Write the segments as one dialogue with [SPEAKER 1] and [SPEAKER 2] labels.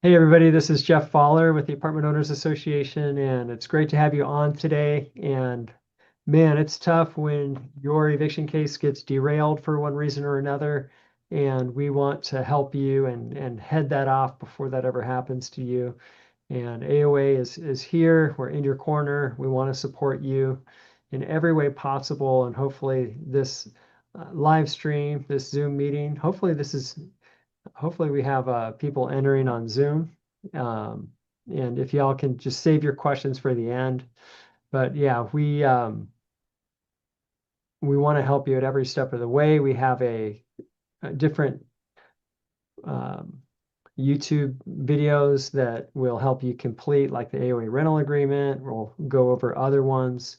[SPEAKER 1] Hey everybody, this is Jeff Fowler with the Apartment Owners Association, and it's great to have you on today. And man, it's tough when your eviction case gets derailed for one reason or another, and we want to help you and head that off before that ever happens to you. And AOA is here. We're in your corner. We want to support you in every way possible, and hopefully this live stream, this Zoom meeting, hopefully we have people entering on Zoom. Um, and if y'all can just save your questions for the end. But yeah, we want to help you at every step of the way. We have a different um, YouTube videos that will help you complete, like the AOA rental agreement. We'll go over other ones,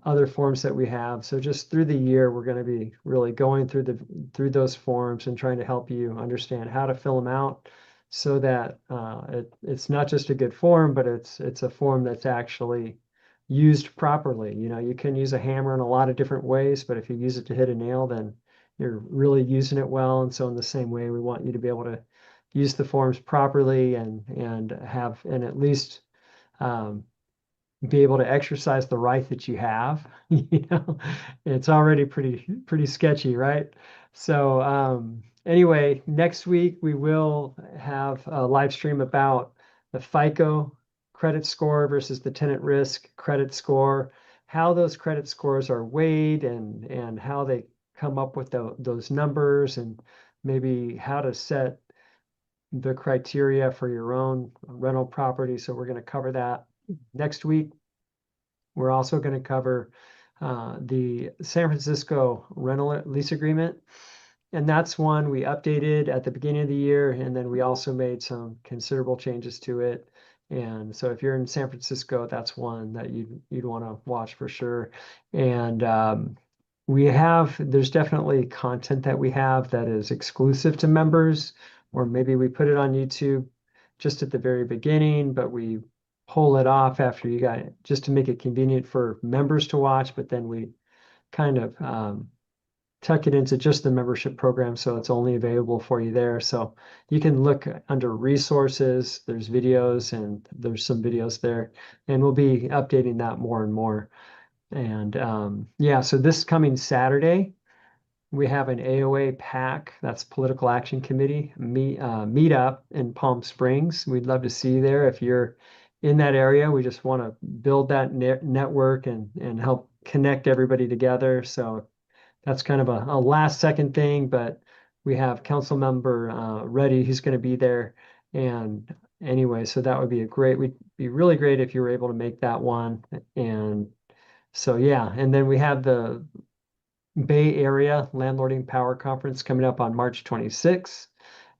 [SPEAKER 1] other forms that we have. So just through the year, we're going to be really going through those forms and trying to help you understand how to fill them out so that it's not just a good form, but it's a form that's actually used properly. You know, you can use a hammer in a lot of different ways, but if you use it to hit a nail, then you're really using it well. And so in the same way, we want you to be able to use the forms properly and at least um, be able to exercise the right that you have. You know, it's already pretty sketchy, right? So anyway, next week we will have a live stream about the FICO credit score versus the tenant risk credit score, how those credit scores are weighed and how they come up with those numbers, and maybe how to set the criteria for your own rental property. So we're going to cover that next week. We're also going to cover the San Francisco rental lease agreement. And that's one we updated at the beginning of the year. And then we also made some considerable changes to it. And so if you're in San Francisco, that's one that you'd want to watch for sure. And there's definitely content that we have that is exclusive to members, or maybe we put it on YouTube just at the very beginning, but we pull it off after you got it, just to make it convenient for members to watch. But then we kind of tuck it into just the membership program, so it's only available for you there. So you can look under resources, there's videos, and there's some videos there, and we'll be updating that more and more. And yeah, so this coming Saturday, we have an AOA PAC, that's Political Action Committee, meet up in Palm Springs. We'd love to see you there if you're in that area. We just want to build that network and help connect everybody together. So that's kind of a last second thing, but we have council member Reddy who's going to be there. And anyway, so that would be we'd be really great if you were able to make that one. And so yeah, and then we have the Bay Area Landlording Power Conference coming up on March 26th.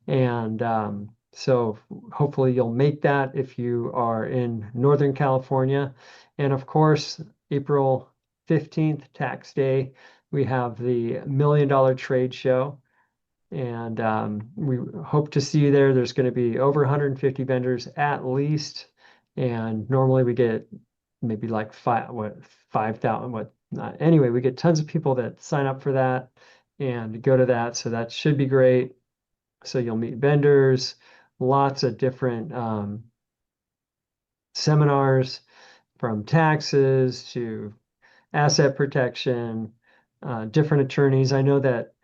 [SPEAKER 1] And so hopefully you'll make that if you are in Northern California. And of course, April 15th, tax day, we have the $1 Million Trade Show. And we hope to see you there. There's going to be over 150 vendors at least. And normally we get maybe like 5,000, anyway, we get tons of people that sign up for that and go to that. So that should be great. So you'll meet vendors, lots of different seminars, from taxes to asset protection, different attorneys. I know that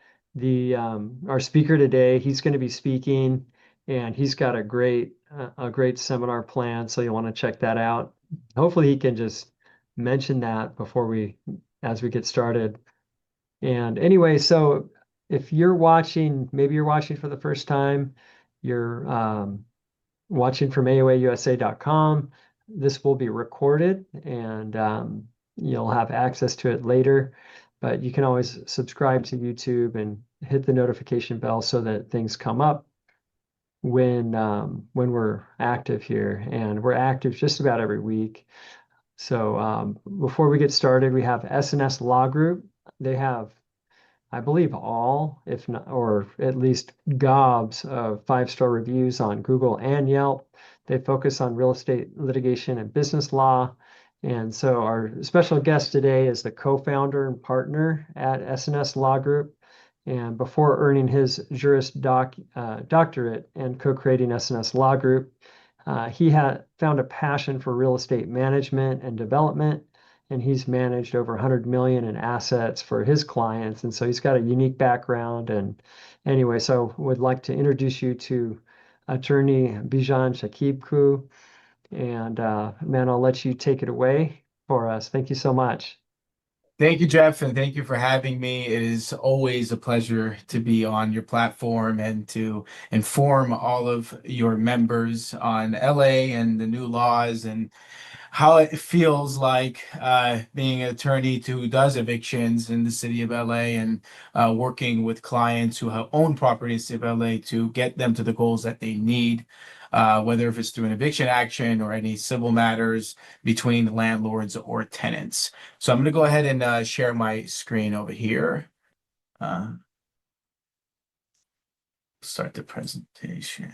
[SPEAKER 1] our speaker today, he's going to be speaking, and he's got a great seminar plan. So you'll want to check that out. Hopefully he can just mention that as we get started. And anyway, so if you're watching, maybe you're watching for the first time, you're watching from AOAUSA.com. This will be recorded, and you'll have access to it later. But you can always subscribe to YouTube and hit the notification bell so that things come up when we're active here. And we're active just about every week. So before we get started, we have S&S Law Group. They have, I believe, all, if not, or at least gobs of 5-star reviews on Google and Yelp. They focus on real estate litigation and business law. And so our special guest today is the co-founder and partner at S&S Law Group. And before earning his doctorate and co-creating SNS Law Group, he had found a passion for real estate management and development, and he's managed over 100 million in assets for his clients. And so he's got a unique background. And anyway, so would like to introduce you to attorney Bijan Shakibku. And man, I'll let you take it away for us. Thank you so much.
[SPEAKER 2] Thank you, Jeff, and thank you for having me. It is always a pleasure to be on your platform and to inform all of your members on LA and the new laws and how it feels like being an attorney who does evictions in the city of LA and working with clients who have owned properties in LA to get them to the goals that they need, whether if it's through an eviction action or any civil matters between landlords or tenants. So I'm going to go ahead and share my screen over here. Uh, Start the presentation.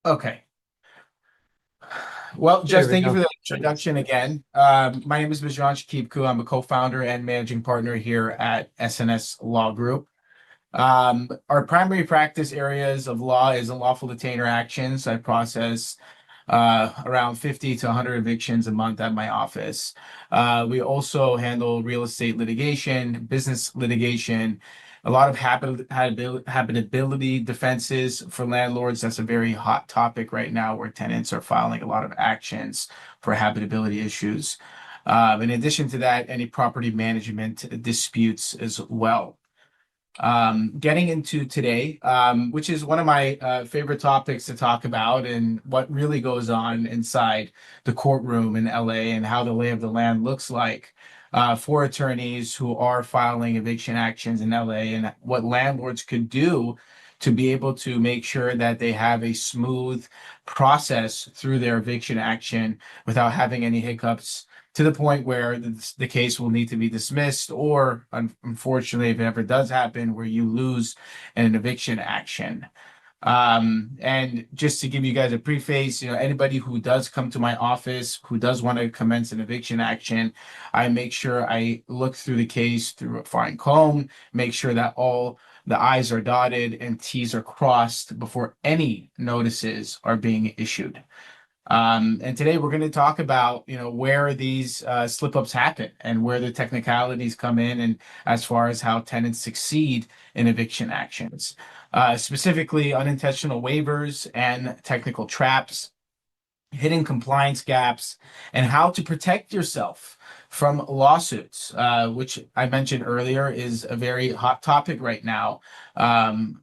[SPEAKER 2] Okay. Well,
[SPEAKER 1] There
[SPEAKER 2] Jess,
[SPEAKER 1] we
[SPEAKER 2] thank you for
[SPEAKER 1] go.
[SPEAKER 2] the introduction again. My name is Bijan Shakibku. I'm a co-founder and managing partner here at SNS Law Group. Our primary practice areas of law is unlawful detainer actions. I process around 50 to 100 evictions a month at my office. We also handle real estate litigation, business litigation, a lot of habitability defenses for landlords. That's a very hot topic right now where tenants are filing a lot of actions for habitability issues. In addition to that, any property management disputes as well. Getting into today, which is one of my favorite topics to talk about and what really goes on inside the courtroom in LA and how the lay of the land looks like for attorneys who are filing eviction actions in LA and what landlords could do to be able to make sure that they have a smooth process through their eviction action without having any hiccups to the point where the case will need to be dismissed, or unfortunately, if it ever does happen, where you lose an eviction action. And just to give you guys a preface, anybody who does come to my office, who does want to commence an eviction action, I make sure I look through the case through a fine comb, make sure that all the I's are dotted and T's are crossed before any notices are being issued. And today we're going to talk about, where these slip-ups happen and where the technicalities come in, and as far as how tenants succeed in eviction actions, specifically unintentional waivers and technical traps, hidden compliance gaps, and how to protect yourself from lawsuits, which I mentioned earlier is a very hot topic right now,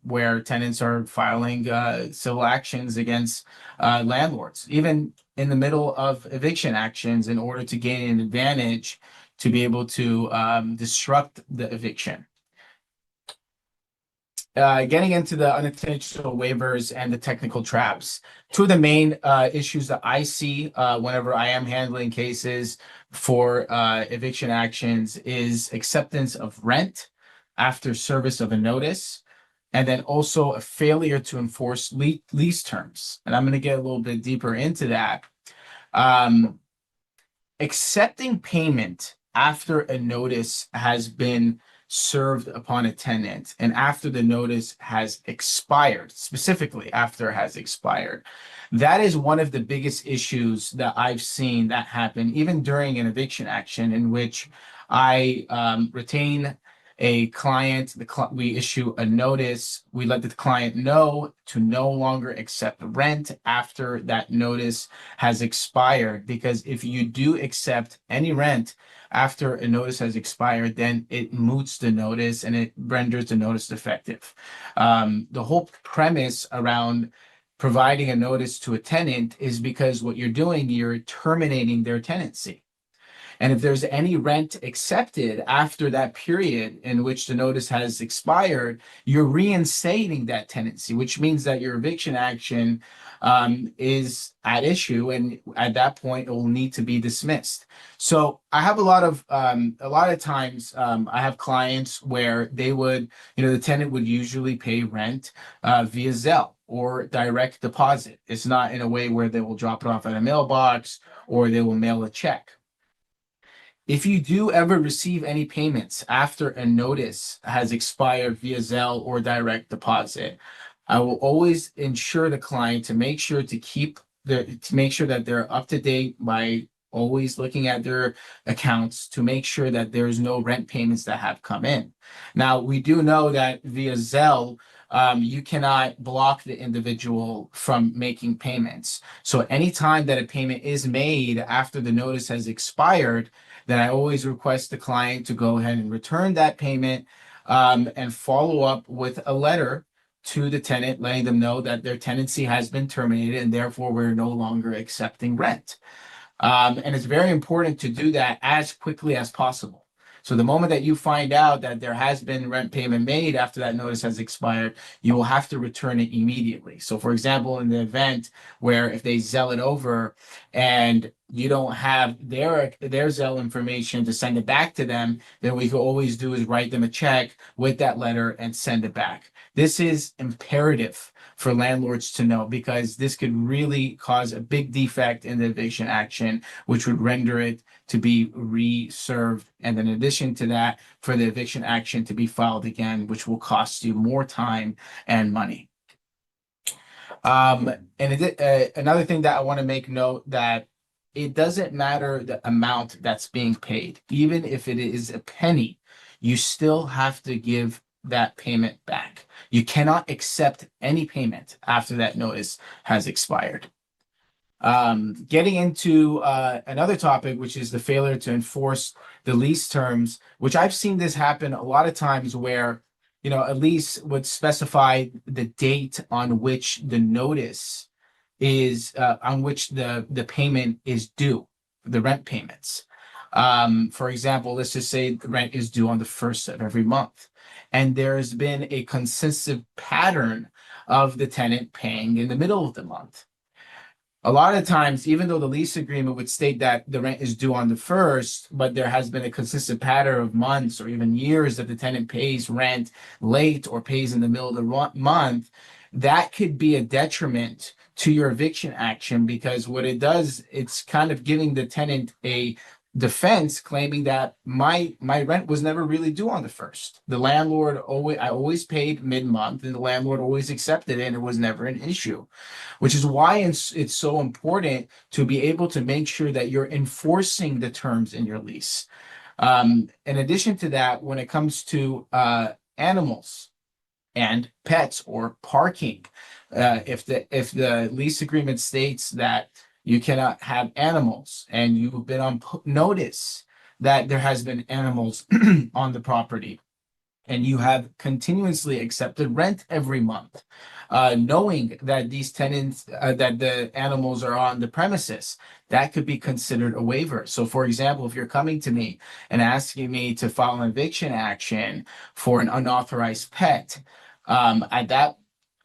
[SPEAKER 2] where tenants are filing civil actions against landlords, even in the middle of eviction actions, in order to gain an advantage to be able to disrupt the eviction. Getting into the unintentional waivers and the technical traps, two of the main issues that I see whenever I am handling cases for eviction actions is acceptance of rent after service of a notice, and then also a failure to enforce lease terms. And I'm going to get a little bit deeper into that. Um, Accepting payment after a notice has been served upon a tenant and after the notice has expired, specifically after it has expired. That is one of the biggest issues that I've seen that happen even during an eviction action, in which I retain a client, we issue a notice, we let the client know to no longer accept rent after that notice has expired. Because if you do accept any rent after a notice has expired, then it moots the notice and it renders the notice defective. The whole premise around providing a notice to a tenant is because what you're doing, you're terminating their tenancy. And if there's any rent accepted after that period in which the notice has expired, you're reinstating that tenancy, which means that your eviction action is at issue, and at that point it will need to be dismissed. So I have a lot of times I have clients where they would, the tenant would usually pay rent via Zelle or direct deposit. It's not in a way where they will drop it off at a mailbox or they will mail a check. If you do ever receive any payments after a notice has expired via Zelle or direct deposit, I will always ensure the client to make sure to make sure that they're up to date by always looking at their accounts to make sure that there's no rent payments that have come in. Now, we do know that via Zelle, you cannot block the individual from making payments. So anytime that a payment is made after the notice has expired, then I always request the client to go ahead and return that payment and follow up with a letter to the tenant, letting them know that their tenancy has been terminated and therefore we're no longer accepting rent. And it's very important to do that as quickly as possible. So the moment that you find out that there has been rent payment made after that notice has expired, you will have to return it immediately. So for example, in the event where if they Zelle it over and you don't have their Zelle information to send it back to them, then we can always do is write them a check with that letter and send it back. This is imperative for landlords to know because this could really cause a big defect in the eviction action, which would render it to be reserved. And in addition to that, for the eviction action to be filed again, which will cost you more time and money. Another thing that I want to make note that it doesn't matter the amount that's being paid. Even if it is a penny, you still have to give that payment back. You cannot accept any payment after that notice has expired. Getting into another topic, which is the failure to enforce the lease terms, which I've seen this happen a lot of times where, a lease would specify the date on which the notice is, on which the payment is due, the rent payments. For example, let's just say the rent is due on the first of every month. And there's been a consistent pattern of the tenant paying in the middle of the month. A lot of times, even though the lease agreement would state that the rent is due on the first, but there has been a consistent pattern of months or even years that the tenant pays rent late or pays in the middle of the month, that could be a detriment to your eviction action because what it does, it's kind of giving the tenant a defense claiming that my rent was never really due on the first. The landlord I always paid mid-month and the landlord always accepted it and it was never an issue, which is why it's so important to be able to make sure that you're enforcing the terms in your lease. In addition to that, when it comes to animals and pets or parking, if the lease agreement states that you cannot have animals and you've been on notice that there has been animals on the property and you have continuously accepted rent every month, knowing that these tenants, that the animals are on the premises, that could be considered a waiver. So for example, if you're coming to me and asking me to file an eviction action for an unauthorized pet,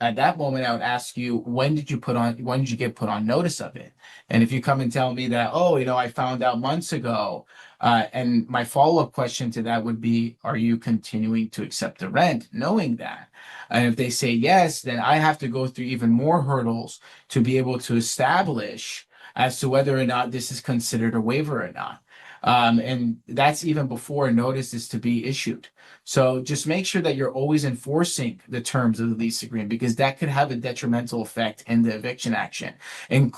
[SPEAKER 2] at that moment, I would ask you, when did you get put on notice of it? And if you come and tell me that, oh, I found out months ago, and my follow-up question to that would be, are you continuing to accept the rent, knowing that? And if they say yes, then I have to go through even more hurdles to be able to establish as to whether or not this is considered a waiver or not. And that's even before a notice is to be issued. So just make sure that you're always enforcing the terms of the lease agreement because that could have a detrimental effect in the eviction action. And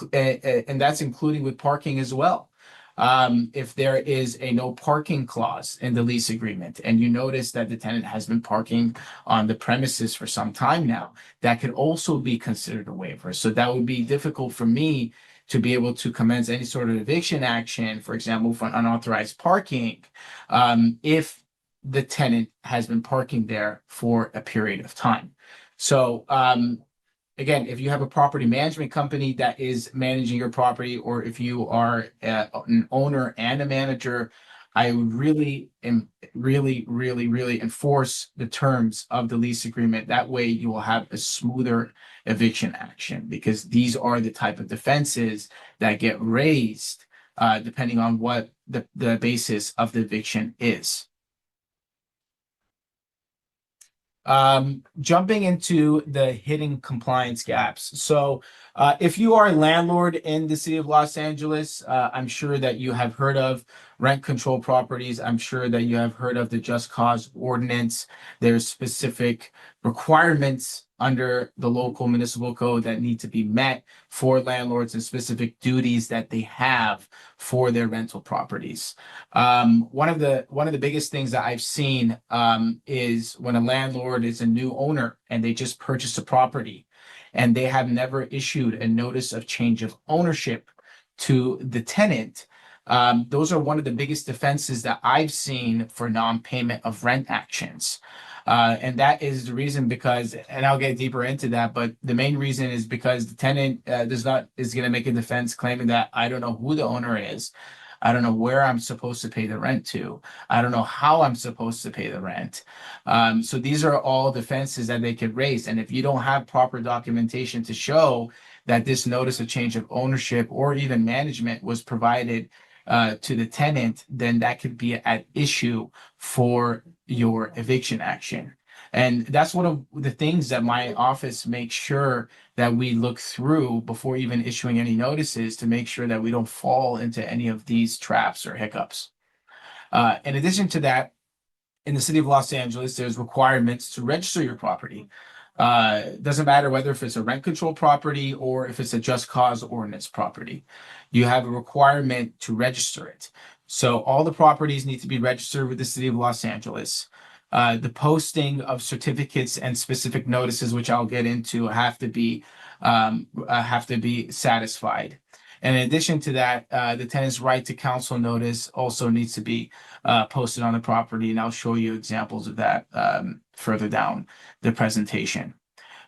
[SPEAKER 2] that's including with parking as well. If there is a no parking clause in the lease agreement and you notice that the tenant has been parking on the premises for some time now, that could also be considered a waiver. So that would be difficult for me to be able to commence any sort of eviction action, for example, for unauthorized parking, if the tenant has been parking there for a period of time. So again, if you have a property management company that is managing your property, or if you are an owner and a manager, I would really enforce the terms of the lease agreement. That way you will have a smoother eviction action, because these are the type of defenses that get raised depending on what the basis of the eviction is. Jumping into the hidden compliance gaps. So, if you are a landlord in the city of Los Angeles, I'm sure that you have heard of rent control properties. I'm sure that you have heard of the Just Cause ordinance. There's specific requirements under the local municipal code that need to be met for landlords, and specific duties that they have for their rental properties. One of the biggest things that I've seen is when a landlord is a new owner and they just purchased a property and they have never issued a notice of change of ownership to the tenant. Those are one of the biggest defenses that I've seen for non-payment of rent actions. And that is the reason, because, and I'll get deeper into that, but the main reason is because the tenant is going to make a defense claiming that I don't know who the owner is. I don't know where I'm supposed to pay the rent to. I don't know how I'm supposed to pay the rent. So these are all defenses that they could raise. And if you don't have proper documentation to show that this notice of change of ownership or even management was provided to the tenant, then that could be at issue for your eviction action. And that's one of the things that my office makes sure that we look through before even issuing any notices, to make sure that we don't fall into any of these traps or hiccups. In addition to that, in the city of Los Angeles, there's requirements to register your property. Doesn't matter whether if it's a rent control property or if it's a just cause ordinance property. You have a requirement to register it. So all the properties need to be registered with the city of Los Angeles. The posting of certificates and specific notices, which I'll get into, have to be satisfied. And in addition to that, the tenant's right to counsel notice also needs to be posted on the property, and I'll show you examples of that further down the presentation.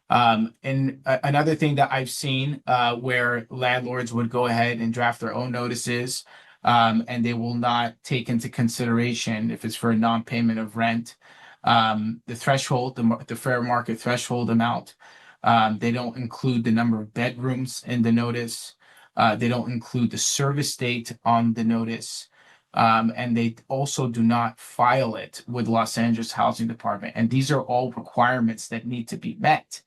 [SPEAKER 2] And another thing that I've seen where landlords would go ahead and draft their own notices, and they will not take into consideration, if it's for a non-payment of rent, the threshold, the fair market threshold amount. They don't include the number of bedrooms in the notice. They don't include the service date on the notice. And they also do not file it with Los Angeles Housing Department. And these are all requirements that need to be met.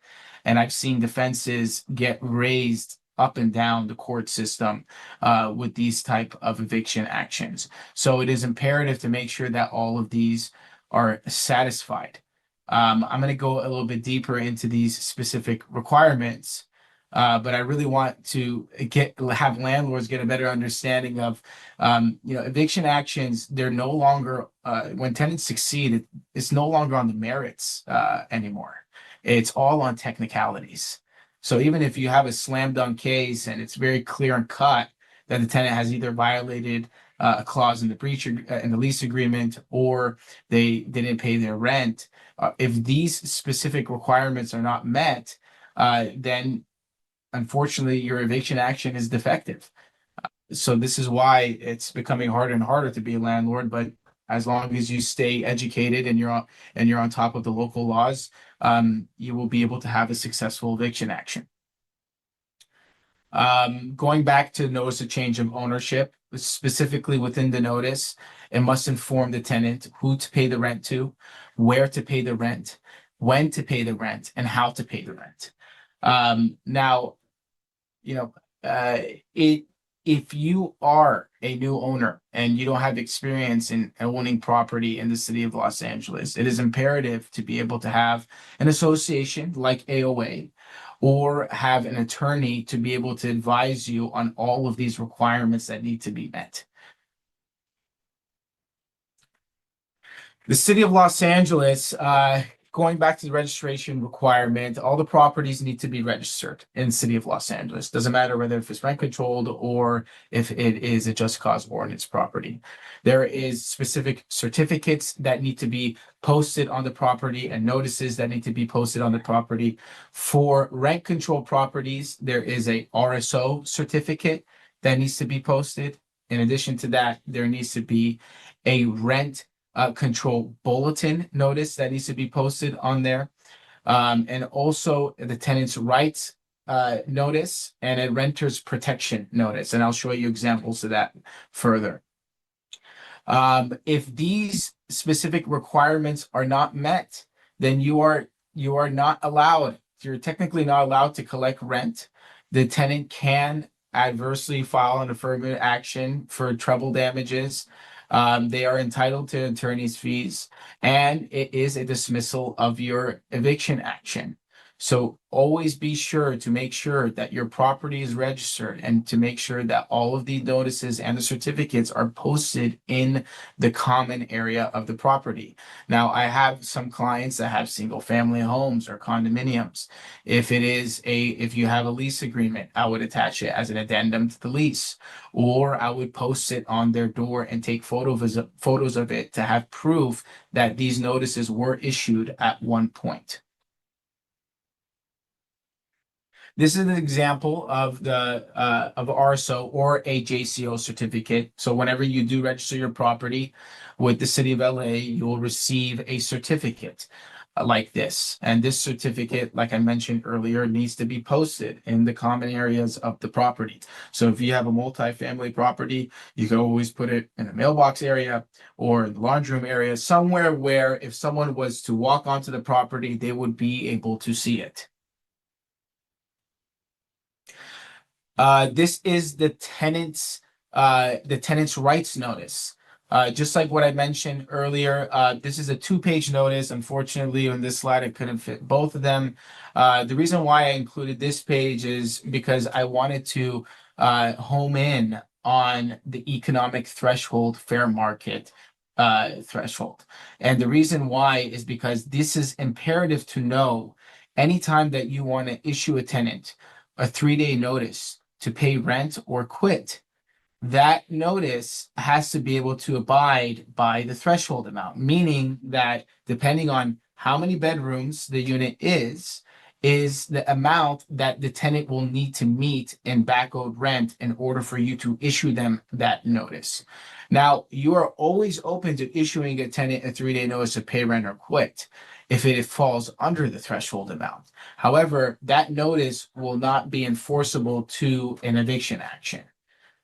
[SPEAKER 2] And I've seen defenses get raised up and down the court system with these type of eviction actions. So it is imperative to make sure that all of these are satisfied. I'm going to go a little bit deeper into these specific requirements. But I really want to have landlords get a better understanding of, eviction actions. They're no longer, when tenants succeed, it's no longer on the merits anymore. It's all on technicalities. So even if you have a slam dunk case and it's very clear and cut that the tenant has either violated a clause in the breach in the lease agreement, or they didn't pay their rent, if these specific requirements are not met, then unfortunately, your eviction action is defective. So this is why it's becoming harder and harder to be a landlord. But as long as you stay educated and you're on top of the local laws, you will be able to have a successful eviction action. Going back to notice of change of ownership, specifically within the notice, it must inform the tenant who to pay the rent to, where to pay the rent, when to pay the rent, and how to pay the rent. Now, if you are a new owner and you don't have experience in owning property in the city of Los Angeles, it is imperative to be able to have an association like AOA, or have an attorney to be able to advise you on all of these requirements that need to be met. The city of Los Angeles going back to the registration requirement, all the properties need to be registered in the city of Los Angeles. Doesn't matter whether if it's rent controlled or if it is a just cause ordinance property. There is specific certificates that need to be posted on the property and notices that need to be posted on the property. For rent control properties, there is a RSO certificate that needs to be posted. In addition to that, there needs to be a rent control bulletin notice that needs to be posted on there. And also the tenant's rights notice and a renter's protection notice. And I'll show you examples of that further. If these specific requirements are not met, then you are not allowed. You're technically not allowed to collect rent. The tenant can adversely file an affirmative action for treble damages. They are entitled to attorney's fees, and it is a dismissal of your eviction action. So always be sure to make sure that your property is registered and to make sure that all of the notices and the certificates are posted in the common area of the property. Now, I have some clients that have single family homes or condominiums. If you have a lease agreement, I would attach it as an addendum to the lease, or I would post it on their door and take photos of it to have proof that these notices were issued at one point. This is an example of the of RSO or a JCO certificate. So whenever you do register your property with the city of LA, you will receive a certificate like this. And this certificate, like I mentioned earlier, needs to be posted in the common areas of the property. So if you have a multi-family property, you can always put it in the mailbox area or the laundry room area, somewhere where if someone was to walk onto the property, they would be able to see it. This is the tenant's rights notice. Just like what I mentioned earlier, this is a 2-page notice. Unfortunately, on this slide, I couldn't fit both of them. The reason why I included this page is because I wanted to home in on the economic threshold fair market threshold. And the reason why is because this is imperative to know anytime that you want to issue a tenant a 3-day notice to pay rent or quit. That notice has to be able to abide by the threshold amount, meaning that depending on how many bedrooms the unit is the amount that the tenant will need to meet in back owed rent in order for you to issue them that notice. Now, you are always open to issuing a tenant a 3-day notice to pay rent or quit if it falls under the threshold amount. However, that notice will not be enforceable to an eviction action.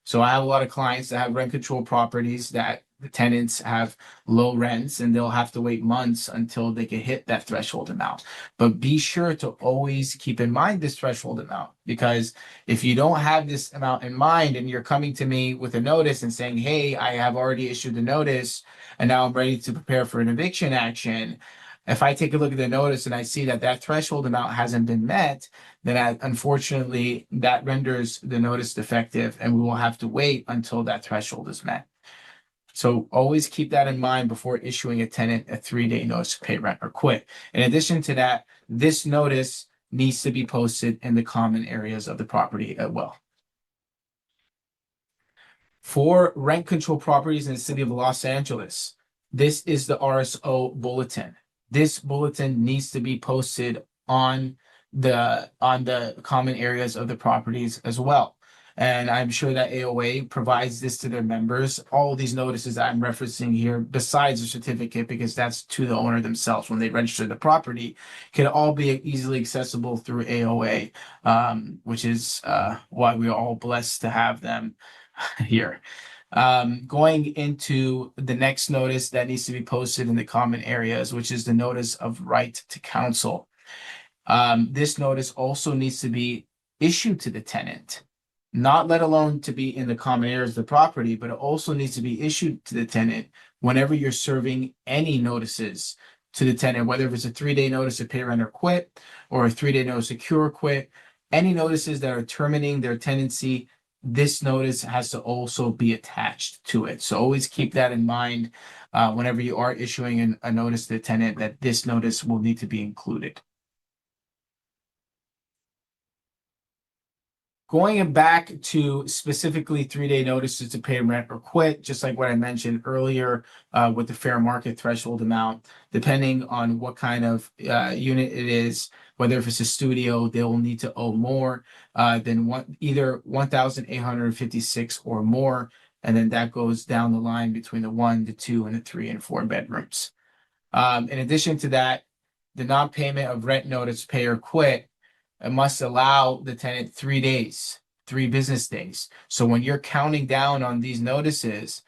[SPEAKER 2] So I have a lot of clients that have rent control properties that the tenants have low rents and they'll have to wait months until they can hit that threshold amount. But be sure to always keep in mind this threshold amount, because if you don't have this amount in mind and you're coming to me with a notice and saying, hey, I have already issued the notice and now I'm ready to prepare for an eviction action. If I take a look at the notice and I see that that threshold amount hasn't been met, then unfortunately that renders the notice defective and we will have to wait until that threshold is met. So always keep that in mind before issuing a tenant a 3-day notice to pay rent or quit. In addition to that, this notice needs to be posted in the common areas of the property as well. For rent control properties in the city of Los Angeles, this is the RSO bulletin. This bulletin needs to be posted on the common areas of the properties as well. And I'm sure that AOA provides this to their members. All of these notices I'm referencing here, besides the certificate, because that's to the owner themselves when they register the property, can all be easily accessible through AOA, which is why we are all blessed to have them here. Going into the next notice that needs to be posted in the common areas, which is the notice of right to counsel. This notice also needs to be issued to the tenant, not let alone to be in the common areas of the property, but it also needs to be issued to the tenant whenever you're serving any notices to the tenant, whether it's a 3-day notice to pay rent or quit, or a 3-day notice to cure or quit. Any notices that are terminating their tenancy this notice has to also be attached to it. So always keep that in mind whenever you are issuing a notice to the tenant, that this notice will need to be included. Going back to specifically 3-day notices to pay rent or quit, just like what I mentioned earlier with the fair market threshold amount, depending on what kind of unit it is, whether if it's a studio, they will need to owe more than either 1,856 or more. And then that goes down the line between the 1, the 2, and the 3 and 4 bedrooms. In addition to that, the non-payment of rent notice, pay or quit, it must allow the tenant 3 days, 3 business days. So when you're counting down on these notices,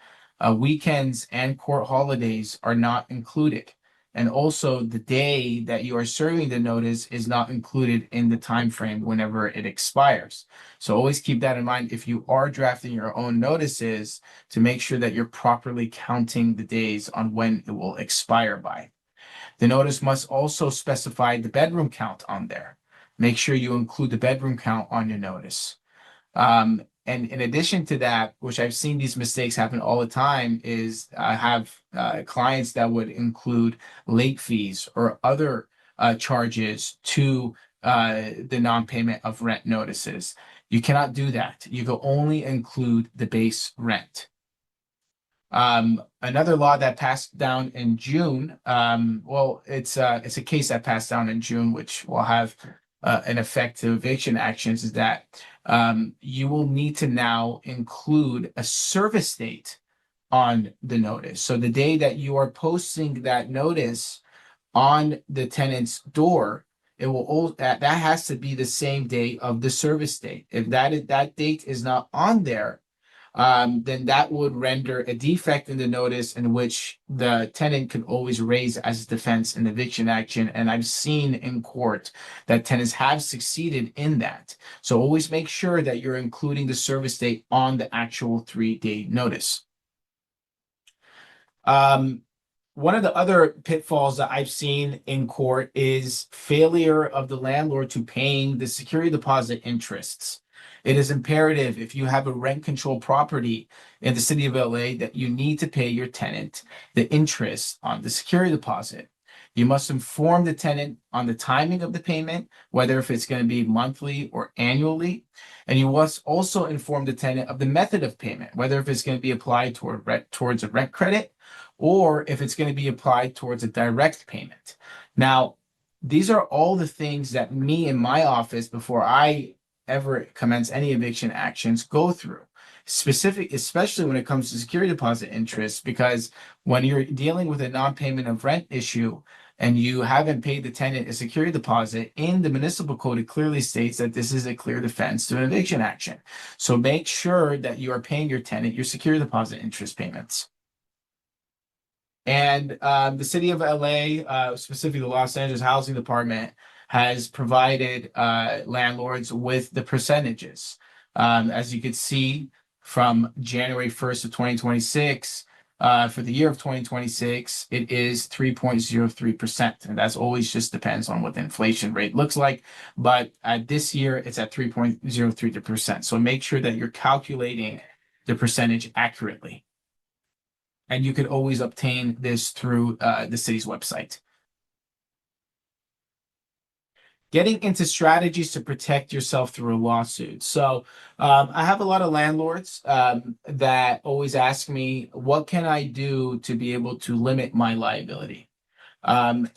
[SPEAKER 2] weekends and court holidays are not included. And also the day that you are serving the notice is not included in the time frame whenever it expires. So always keep that in mind if you are drafting your own notices, to make sure that you're properly counting the days on when it will expire by. The notice must also specify the bedroom count on there. Make sure you include the bedroom count on your notice. And in addition to that, which I've seen these mistakes happen all the time, is I have clients that would include late fees or other charges to the non-payment of rent notices. You cannot do that. You can only include the base rent. Another law that passed down in June, well, it's a case that passed down in June, which will have an effect to eviction actions, is that you will need to now include a service date on the notice. So the day that you are posting that notice on the tenant's door, it will that has to be the same day of the service date. If that date is not on there, then that would render a defect in the notice, in which the tenant can always raise as a defense in eviction action. And I've seen in court that tenants have succeeded in that. So always make sure that you're including the service date on the actual 3-day notice. One of the other pitfalls that I've seen in court is failure of the landlord to paying the security deposit interests. It is imperative, if you have a rent control property in the city of LA, that you need to pay your tenant the interest on the security deposit. You must inform the tenant on the timing of the payment, whether if it's going to be monthly or annually. And you must also inform the tenant of the method of payment, whether if it's going to be applied towards a rent credit, or if it's going to be applied towards a direct payment. Now, these are all the things that me in my office, before I ever commence any eviction actions, go through. Especially when it comes to security deposit interest, because when you're dealing with a non-payment of rent issue and you haven't paid the tenant a security deposit, in the municipal code, it clearly states that this is a clear defense to an eviction action. So make sure that you are paying your tenant your security deposit interest payments. And the city of LA, specifically the Los Angeles Housing Department, has provided landlords with the percentages. As you can see, from January 1st of 2026, for the year of 2026, it is 3.03%. And that's always just depends on what the inflation rate looks like. But this year, it's at 3.03%. So make sure that you're calculating the percentage accurately. And you can always obtain this through the city's website. Getting into strategies to protect yourself through a lawsuit. So I have a lot of landlords that always ask me, what can I do to be able to limit my liability?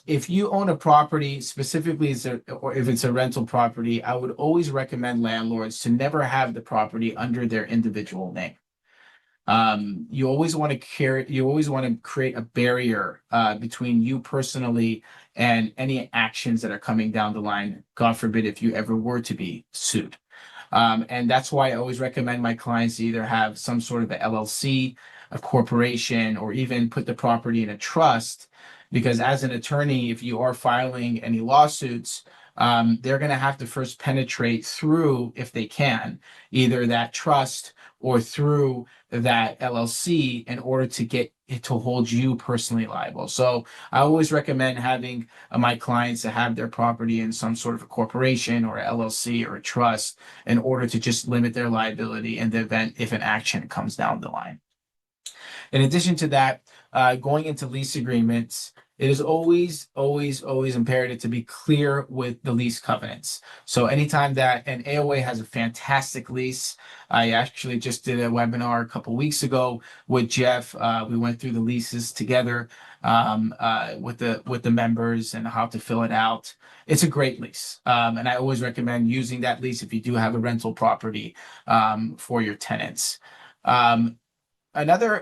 [SPEAKER 2] If you own a property, specifically, or if it's a rental property, I would always recommend landlords to never have the property under their individual name. You always want to create a barrier between you personally and any actions that are coming down the line, God forbid, if you ever were to be sued. And that's why I always recommend my clients to either have some sort of a LLC, a corporation, or even put the property in a trust. Because as an attorney, if you are filing any lawsuits, they're going to have to first penetrate through, if they can, either that trust or through that LLC in order to get it to hold you personally liable. So I always recommend having my clients to have their property in some sort of a corporation or a LLC or a trust in order to just limit their liability in the event if an action comes down the line. In addition to that, going into lease agreements, it is always imperative to be clear with the lease covenants. So anytime that an AOA has a fantastic lease, I actually just did a webinar a couple weeks ago with Jeff. We went through the leases together with the members and how to fill it out. It's a great lease, and I always recommend using that lease if you do have a rental property for your tenants. Um, another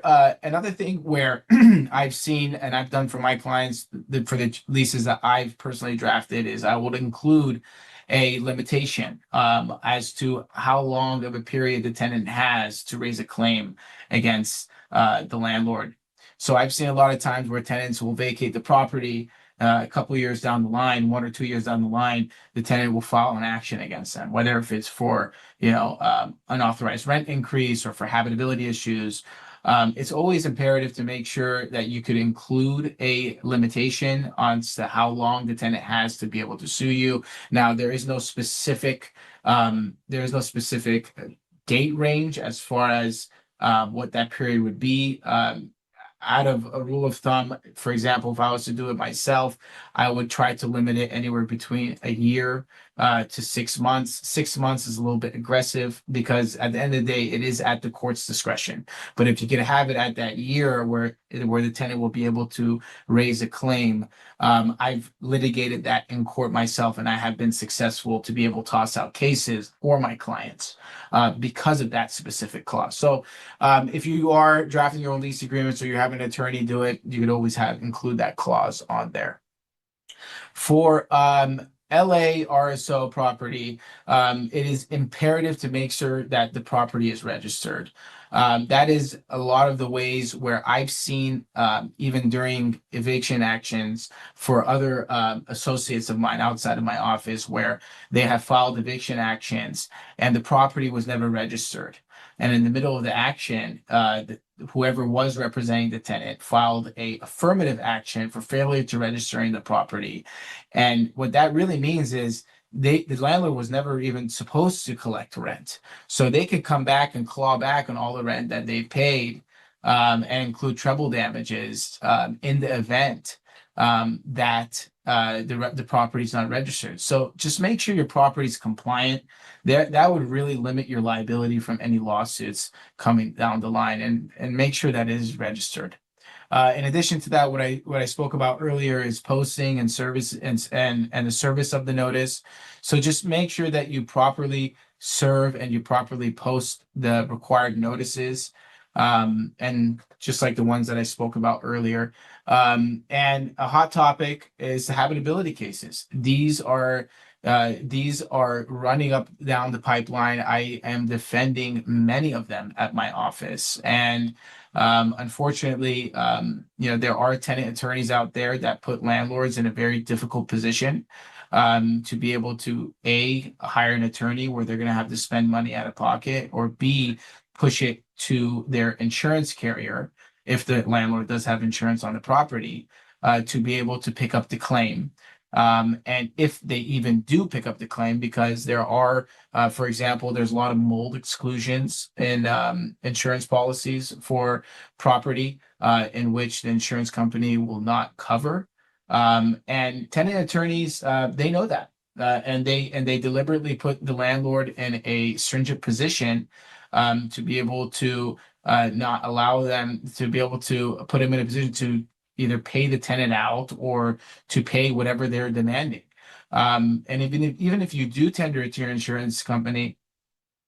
[SPEAKER 2] thing where I've seen and I've done for my clients for the leases that I've personally drafted is I will include a limitation as to how long of a period the tenant has to raise a claim against the landlord. So I've seen a lot of times where tenants will vacate the property a couple years down the line, 1 or 2 years down the line, the tenant will file an action against them, whether if it's for unauthorized rent increase or for habitability issues. It's always imperative to make sure that you could include a limitation on how long the tenant has to be able to sue you. Now, there is no specific date range as far as what that period would be. Out of a rule of thumb, for example, if I was to do it myself, I would try to limit it anywhere between a year to 6 months. 6 months is a little bit aggressive because at the end of the day, it is at the court's discretion. But if you could have it at that year where the tenant will be able to raise a claim, I've litigated that in court myself, and I have been successful to be able to toss out cases for my clients because of that specific clause. So if you are drafting your own lease agreements or you have an attorney do it, you could always include that clause on there. For LA RSO property, it is imperative to make sure that the property is registered. That is a lot of the ways where I've seen, even during eviction actions for other associates of mine outside of my office, where they have filed eviction actions and the property was never registered. And in the middle of the action, whoever was representing the tenant filed a affirmative action for failure to registering the property. And what that really means is the landlord was never even supposed to collect rent. So they could come back and claw back on all the rent that they paid and include treble damages in the event that the property is not registered. So just make sure your property is compliant. That would really limit your liability from any lawsuits coming down the line, and make sure that it is registered. In addition to that, what I spoke about earlier is posting and service and the service of the notice. So just make sure that you properly serve and you properly post the required notices, and just like the ones that I spoke about earlier. And a hot topic is the habitability cases. These are running up down the pipeline. I am defending many of them at my office, and unfortunately, there are tenant attorneys out there that put landlords in a very difficult position to be able to A, hire an attorney where they're going to have to spend money out of pocket, or B, push it to their insurance carrier if the landlord does have insurance on the property to be able to pick up the claim. And if they even do pick up the claim, because there are, for example, there's a lot of mold exclusions in insurance policies for property in which the insurance company will not cover. And tenant attorneys, they know that. And they deliberately put the landlord in a stringent position to be able to not allow them to be able to put them in a position to either pay the tenant out or to pay whatever they're demanding. And even if you do tender it to your insurance company,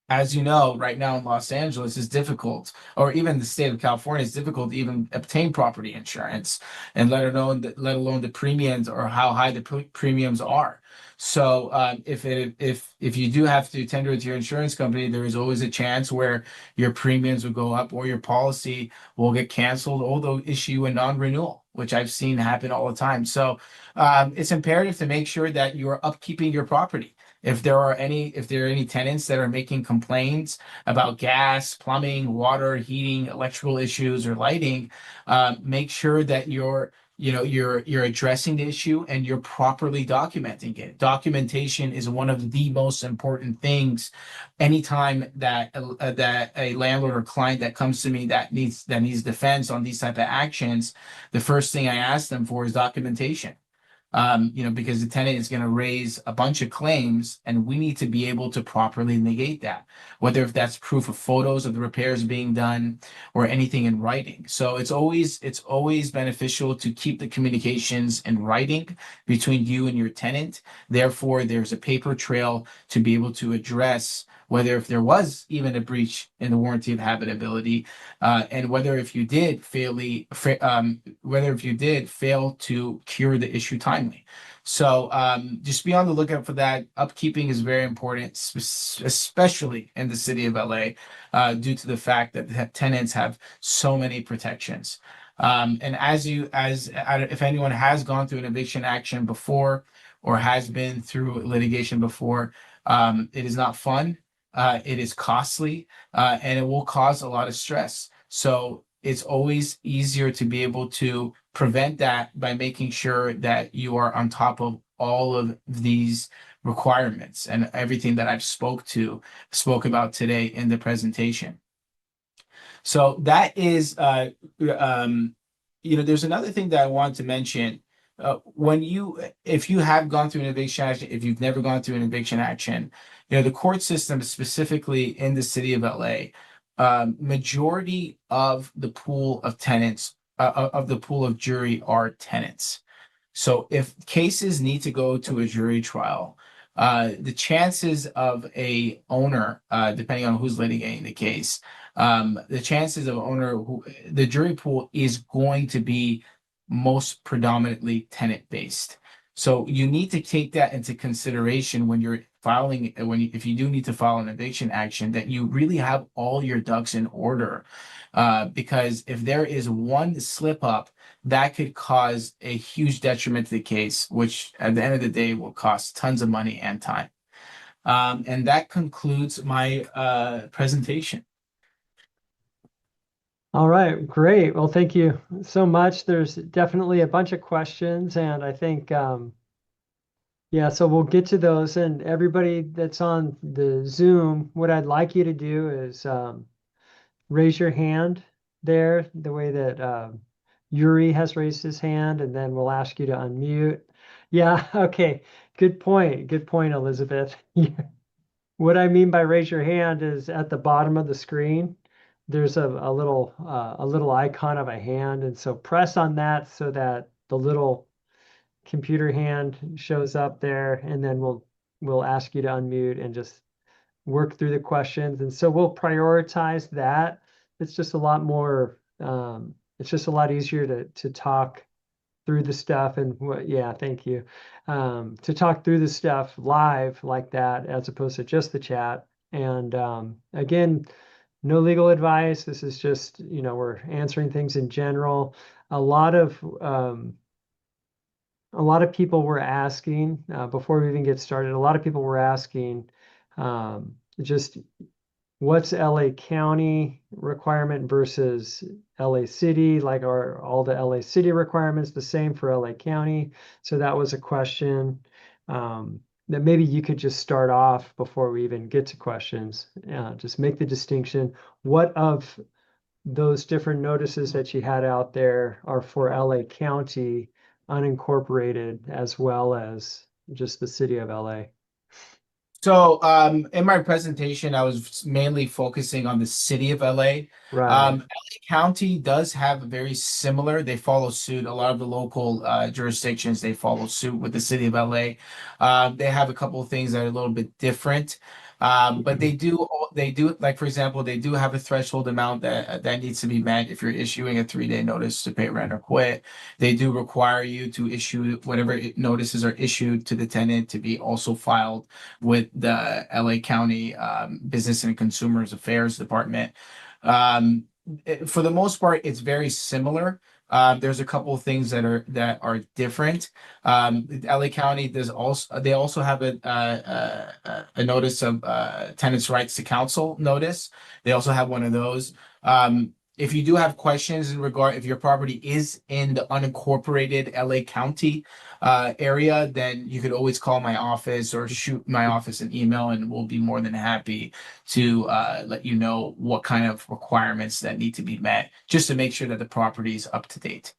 [SPEAKER 2] as you know, right now in Los Angeles is difficult, or even the state of California is difficult to even obtain property insurance, and let alone the premiums or how high the premiums are. So if you do have to tender with your insurance company, there is always a chance where your premiums will go up or your policy will get canceled, or they'll issue a non-renewal, which I've seen happen all the time. So it's imperative to make sure that you are upkeeping your property. If there are any tenants that are making complaints about gas, plumbing, water, heating, electrical issues, or lighting, make sure that you're addressing the issue and you're properly documenting it. Documentation is one of the most important things. Anytime that a landlord or client that comes to me that needs defense on these type of actions, the first thing I ask them for is documentation. Because the tenant is going to raise a bunch of claims, and we need to be able to properly negate that, whether if that's proof of photos of the repairs being done or anything in writing. So it's always beneficial to keep the communications in writing between you and your tenant. Therefore, there's a paper trail to be able to address whether if there was even a breach in the warranty of habitability, and whether if you did fail to cure the issue timely. So just be on the lookout for that. Upkeeping is very important, especially in the city of LA, due to the fact that the tenants have so many protections. And if anyone has gone through an eviction action before or has been through litigation before, it is not fun. It is costly, and it will cause a lot of stress. So it's always easier to be able to prevent that by making sure that you are on top of all of these requirements and everything that I've spoke about today in the presentation. So that is, there's another thing that I want to mention. If you have gone through an eviction action, if you've never gone through an eviction action, the court system, specifically in the city of LA, majority of the pool of tenants, of the pool of jury are tenants. So if cases need to go to a jury trial, the chances of a owner, depending on who's litigating the case, the chances of owner who the jury pool is going to be most predominantly tenant based. So you need to take that into consideration when you're if you do need to file an eviction action, that you really have all your ducks in order. Because if there is one slip up, that could cause a huge detriment to the case, which at the end of the day will cost tons of money and time. And that concludes my presentation.
[SPEAKER 1] All right, great. Well, thank you so much. There's definitely a bunch of questions, and I think, yeah, so we'll get to those. And everybody that's on the Zoom, what I'd like you to do is raise your hand there, the way that Yuri has raised his hand, and then we'll ask you to unmute. Yeah, okay. Good point. Good point, Elizabeth. What I mean by raise your hand is at the bottom of the screen, there's a little icon of a hand, and so press on that so that the little computer hand shows up there, and then we'll ask you to unmute and just work through the questions. And so we'll prioritize that. It's just a lot more, it's just a lot easier to talk through the stuff and yeah, thank you. To talk through the stuff live like that as opposed to just the chat. And again, no legal advice. This is just, we're answering things in general. A lot of people were asking before we even get started. A lot of people were asking just what's LA County requirement versus LA City? Like, are all the LA City requirements the same for LA County? So that was a question that maybe you could just start off before we even get to questions. Just make the distinction. What of those different notices that you had out there are for LA County unincorporated as well as just the city of LA?
[SPEAKER 2] So, in my presentation, I was mainly focusing on the city of LA.
[SPEAKER 1] Right.
[SPEAKER 2] LA County does have a very similar, they follow suit. A lot of the local jurisdictions, they follow suit with the city of LA. They have a couple of things that are a little bit different. But they do like, for example, they do have a threshold amount that needs to be met if you're issuing a 3-day notice to pay rent or quit. They do require you to issue whatever notices are issued to the tenant to be also filed with the LA County Business and Consumers Affairs Department. Um, for the most part, it's very similar. There's a couple of things that are different. LA County does also they also have a notice of tenants' rights to counsel notice. They also have one of those. If you do have questions in regard if your property is in the unincorporated LA County area, then you could always call my office or shoot my office an email, and we'll be more than happy to let you know what kind of requirements that need to be met, just to make sure that the property is up to date.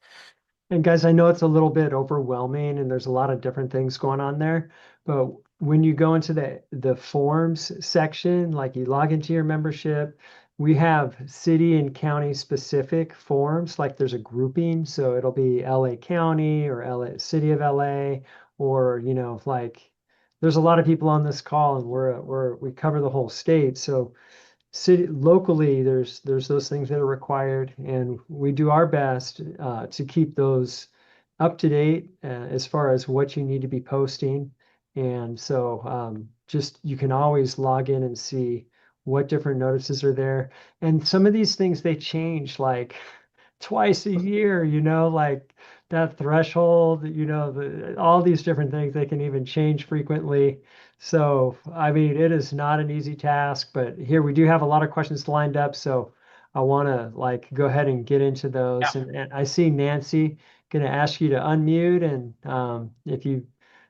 [SPEAKER 1] And guys, I know it's a little bit overwhelming and there's a lot of different things going on there, but when you go into the forms section, like you log into your membership, we have city and county specific forms, like there's a grouping, so it'll be LA County or LA City of LA, or like there's a lot of people on this call and we cover the whole state. So city locally there's those things that are required, and we do our best to keep those up to date as far as what you need to be posting. And so just you can always log in and see what different notices are there, and some of these things they change like twice a year, like that threshold, all these different things, they can even change frequently. So, I mean, it is not an easy task, but here we do have a lot of questions lined up. So I want to like go ahead and get into those. And I see Nancy going to ask you to unmute. And if you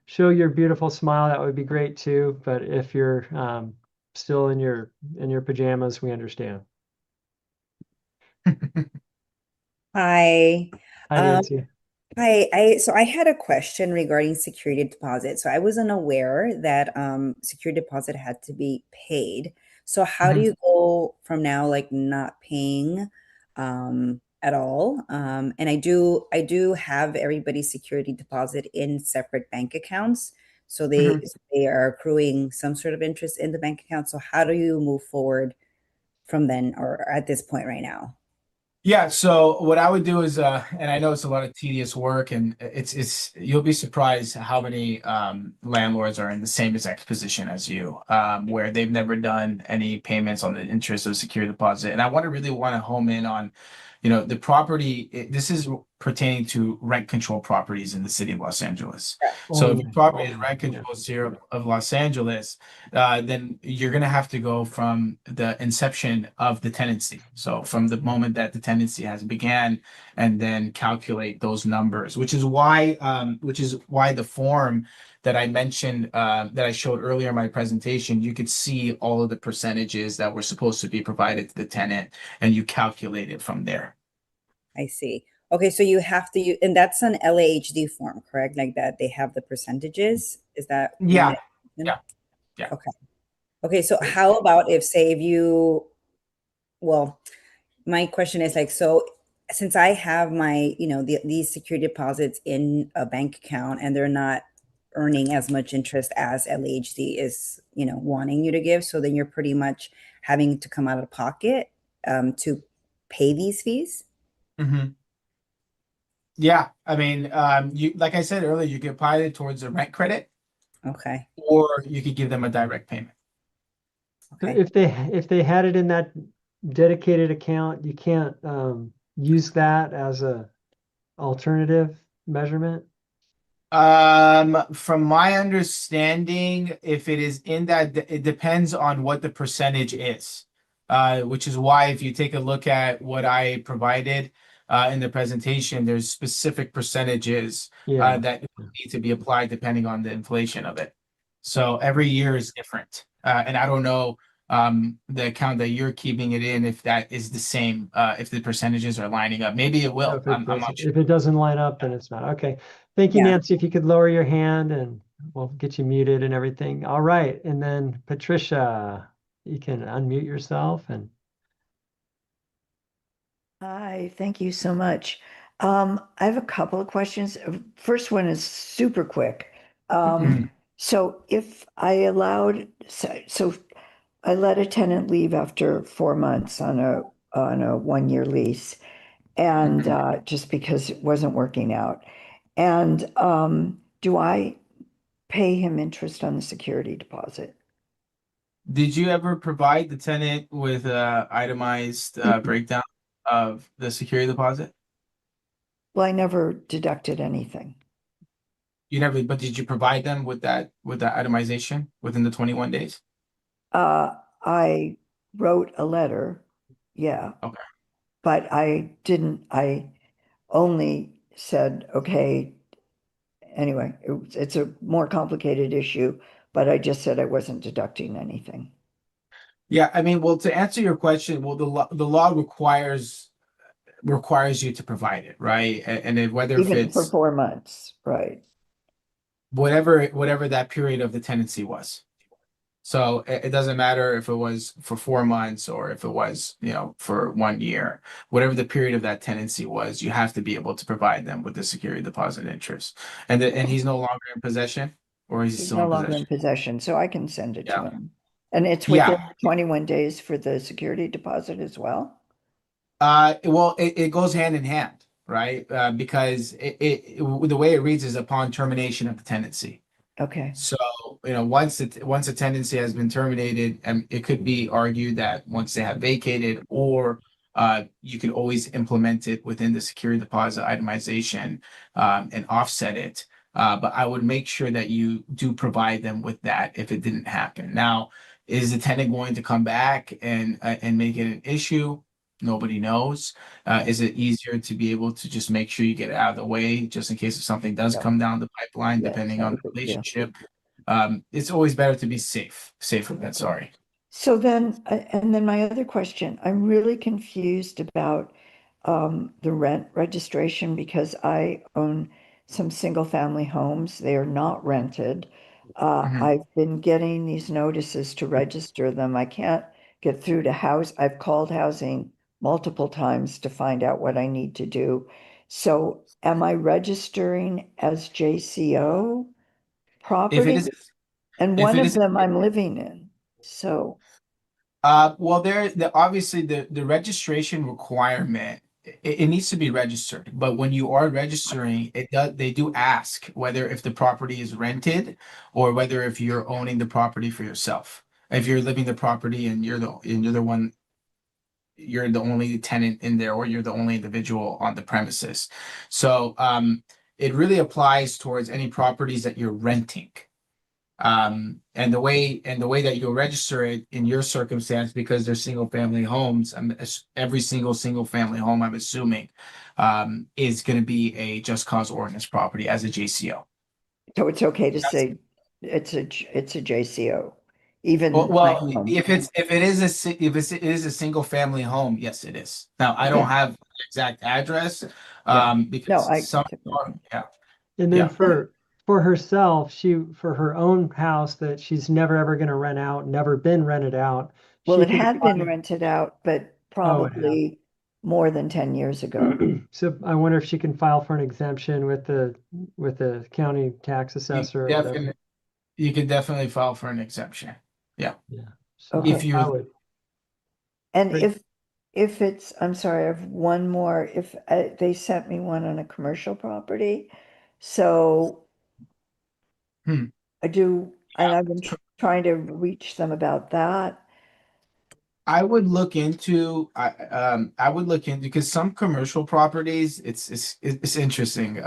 [SPEAKER 1] show your beautiful smile, that would be great too. But if you're still in your pajamas, we understand.
[SPEAKER 3] Hi.
[SPEAKER 1] Hi,
[SPEAKER 3] Um,
[SPEAKER 1] Nancy.
[SPEAKER 3] so I had a question regarding security deposit. So I wasn't aware that security deposit had to be paid. So how do
[SPEAKER 2] Mhm.
[SPEAKER 3] you go from now like not paying at all? And I do have everybody's security deposit in separate bank accounts. So they
[SPEAKER 2] Mhm.
[SPEAKER 3] they are accruing some sort of interest in the bank account. So how do you move forward from then or at this point right now?
[SPEAKER 2] Yeah, so what I would do is, and I know it's a lot of tedious work, and you'll be surprised how many landlords are in the same exact position as you, where they've never done any payments on the interest of security deposit. And I really want to home in on, the property. This is pertaining to rent control properties in the city of Los Angeles. So if your
[SPEAKER 1] Only.
[SPEAKER 2] property is rent
[SPEAKER 1] Yeah.
[SPEAKER 2] control zero of Los Angeles, then you're going to have to go from the inception of the tenancy. So from the moment that the tenancy has began, and then calculate those numbers, which is why the form that I mentioned, that I showed earlier in my presentation, you could see all of the percentages that were supposed to be provided to the tenant, and you calculate it from there.
[SPEAKER 3] I see. Okay, so you have to use, and that's an LAHD form, correct? Like that they have the percentages. Is that one
[SPEAKER 2] Yeah,
[SPEAKER 3] that?
[SPEAKER 2] yeah, yeah.
[SPEAKER 3] Okay. Okay, so how about if say if you, well, my question is like, so since I have my, these security deposits in a bank account and they're not earning as much interest as LAHD is, wanting you to give, so then you're pretty much having to come out of pocket to pay these fees.
[SPEAKER 2] Mhm. Yeah, I mean, you like I said earlier, you could apply it towards a rent credit,
[SPEAKER 3] Okay.
[SPEAKER 2] or you could give them a direct payment.
[SPEAKER 1] So
[SPEAKER 3] Okay.
[SPEAKER 1] if they had it in that dedicated account, you can't use that as a alternative measurement.
[SPEAKER 2] From my understanding, if it is in that, it depends on what the percentage is. Which is why if you take a look at what I provided in the presentation, there's specific percentages
[SPEAKER 1] Yeah.
[SPEAKER 2] that need to be applied depending on the inflation of it. So every year is different. And I don't know the account that you're keeping it in, if that is the same, if the percentages are lining up. Maybe it
[SPEAKER 1] So
[SPEAKER 2] will. I'm not sure.
[SPEAKER 1] if it doesn't line up, then it's not. Okay. Thank you,
[SPEAKER 3] Yeah.
[SPEAKER 1] Nancy. If you could lower your hand and we'll get you muted and everything. All right. And then Patricia, you can unmute yourself and
[SPEAKER 4] Hi, thank you so much. I have a couple of questions. First one is super quick.
[SPEAKER 2] Mhm.
[SPEAKER 4] So if I allowed, so I let a tenant leave after 4 months on a 1-year lease, and just because it wasn't working out. And do I pay him interest on the security deposit?
[SPEAKER 2] Did you ever provide the tenant with a itemized breakdown of the security deposit?
[SPEAKER 4] Well, I never deducted anything.
[SPEAKER 2] You never, but did you provide them with that itemization within the 21 days?
[SPEAKER 4] I wrote a letter, yeah,
[SPEAKER 2] Okay.
[SPEAKER 4] but I only said, okay, anyway, it's a more complicated issue, but I just said I wasn't deducting anything.
[SPEAKER 2] Yeah, I mean, well, to answer your question, well, the law requires you to provide it, right? And then whether if
[SPEAKER 4] Even for
[SPEAKER 2] it's
[SPEAKER 4] 4 months, right?
[SPEAKER 2] whatever that period of the tenancy was. So it doesn't matter if it was for 4 months or if it was, for 1 year, whatever the period of that tenancy was, you have to be able to provide them with the security deposit interest. And he's no longer in possession, or is he
[SPEAKER 4] He's
[SPEAKER 2] still
[SPEAKER 4] no
[SPEAKER 2] in
[SPEAKER 4] longer in
[SPEAKER 2] possession?
[SPEAKER 4] possession, so I can send it to
[SPEAKER 2] Yeah.
[SPEAKER 4] him. And it's within
[SPEAKER 2] Yeah.
[SPEAKER 4] 21 days for the security deposit as well?
[SPEAKER 2] Well, it goes hand in hand, right? Because the way it reads is upon termination of the tenancy.
[SPEAKER 4] Okay,
[SPEAKER 2] So, once a tenancy has been terminated, and it could be argued that once they have vacated, or you could always implement it within the security deposit itemization and offset it. But I would make sure that you do provide them with that if it didn't happen. Now, is the tenant going to come back and make it an issue? Nobody knows. Is it easier to be able to just make sure you get it out of the way, just in case if something does
[SPEAKER 4] no,
[SPEAKER 2] come down the pipeline,
[SPEAKER 4] yeah, it's
[SPEAKER 2] depending
[SPEAKER 4] not
[SPEAKER 2] on
[SPEAKER 4] a
[SPEAKER 2] the
[SPEAKER 4] big deal.
[SPEAKER 2] relationship? It's always better to be safer than sorry.
[SPEAKER 4] So then, and then my other question, I'm really confused about the rent registration because I own some single-family homes. They are not rented.
[SPEAKER 2] Mhm.
[SPEAKER 4] I've been getting these notices to register them. I can't get through to house. I've called housing multiple times to find out what I need to do. So am I registering as JCO
[SPEAKER 2] If it
[SPEAKER 4] property?
[SPEAKER 2] is,
[SPEAKER 4] And
[SPEAKER 2] if
[SPEAKER 4] one
[SPEAKER 2] it
[SPEAKER 4] of
[SPEAKER 2] is,
[SPEAKER 4] them I'm living in. So.
[SPEAKER 2] well, obviously the registration requirement, it needs to be registered. But when you are registering, they do ask whether if the property is rented or whether if you're owning the property for yourself. If you're living the property and you're the only tenant in there, or you're the only individual on the premises. So it really applies towards any properties that you're renting. And the way that you'll register it in your circumstance, because they're single family homes, every single family home, I'm assuming, is going to be a just cause ordinance property as a JCO.
[SPEAKER 4] So it's okay to say it's a JCO,
[SPEAKER 2] Well,
[SPEAKER 4] even my
[SPEAKER 2] well,
[SPEAKER 4] home.
[SPEAKER 2] if it is a single family home, yes, it is. Now, I don't
[SPEAKER 4] Okay.
[SPEAKER 2] have the exact address,
[SPEAKER 4] Yeah. No,
[SPEAKER 2] because
[SPEAKER 4] I
[SPEAKER 2] some
[SPEAKER 4] took
[SPEAKER 2] are,
[SPEAKER 4] nothing.
[SPEAKER 2] yeah,
[SPEAKER 1] And then
[SPEAKER 2] yeah.
[SPEAKER 1] for herself, for her own house that she's never ever going to rent out, never been rented out,
[SPEAKER 4] Well,
[SPEAKER 1] she
[SPEAKER 4] it
[SPEAKER 1] can
[SPEAKER 4] had been
[SPEAKER 1] apply.
[SPEAKER 4] rented out, but
[SPEAKER 1] Oh, it has.
[SPEAKER 4] probably more than 10 years ago.
[SPEAKER 1] So I wonder if she can file for an exemption with the county tax
[SPEAKER 2] You
[SPEAKER 1] assessor or whatever.
[SPEAKER 2] definitely, you could definitely file for an exemption. Yeah,
[SPEAKER 1] Yeah. So
[SPEAKER 2] if
[SPEAKER 4] Okay.
[SPEAKER 1] I
[SPEAKER 2] you're,
[SPEAKER 1] would.
[SPEAKER 4] And
[SPEAKER 1] Great.
[SPEAKER 4] if it's, I'm sorry, I have one more. If they sent me one on a commercial property, so
[SPEAKER 2] hmm.
[SPEAKER 4] and I've been trying to reach them about that.
[SPEAKER 2] I would look into because some commercial properties, it's interesting.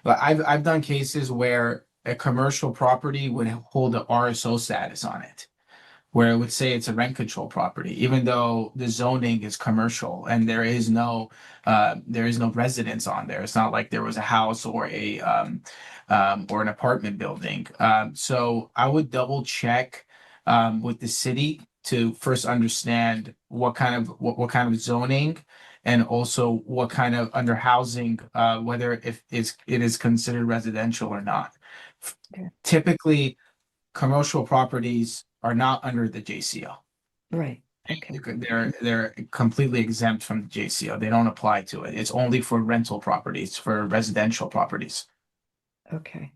[SPEAKER 2] But I've done cases where a commercial property would hold an RSO status on it, where it would say it's a rent control property, even though the zoning is commercial and there is no residence on there. It's not like there was a house or an apartment building. So I would double check with the city to first understand what kind of zoning, and also what kind of under housing, whether if it is considered residential or not.
[SPEAKER 4] Okay.
[SPEAKER 2] Typically, commercial properties are not under the JCO.
[SPEAKER 4] Right. Okay.
[SPEAKER 2] They're completely exempt from the JCO. They don't apply to it. It's only for rental properties, for residential properties.
[SPEAKER 4] Okay.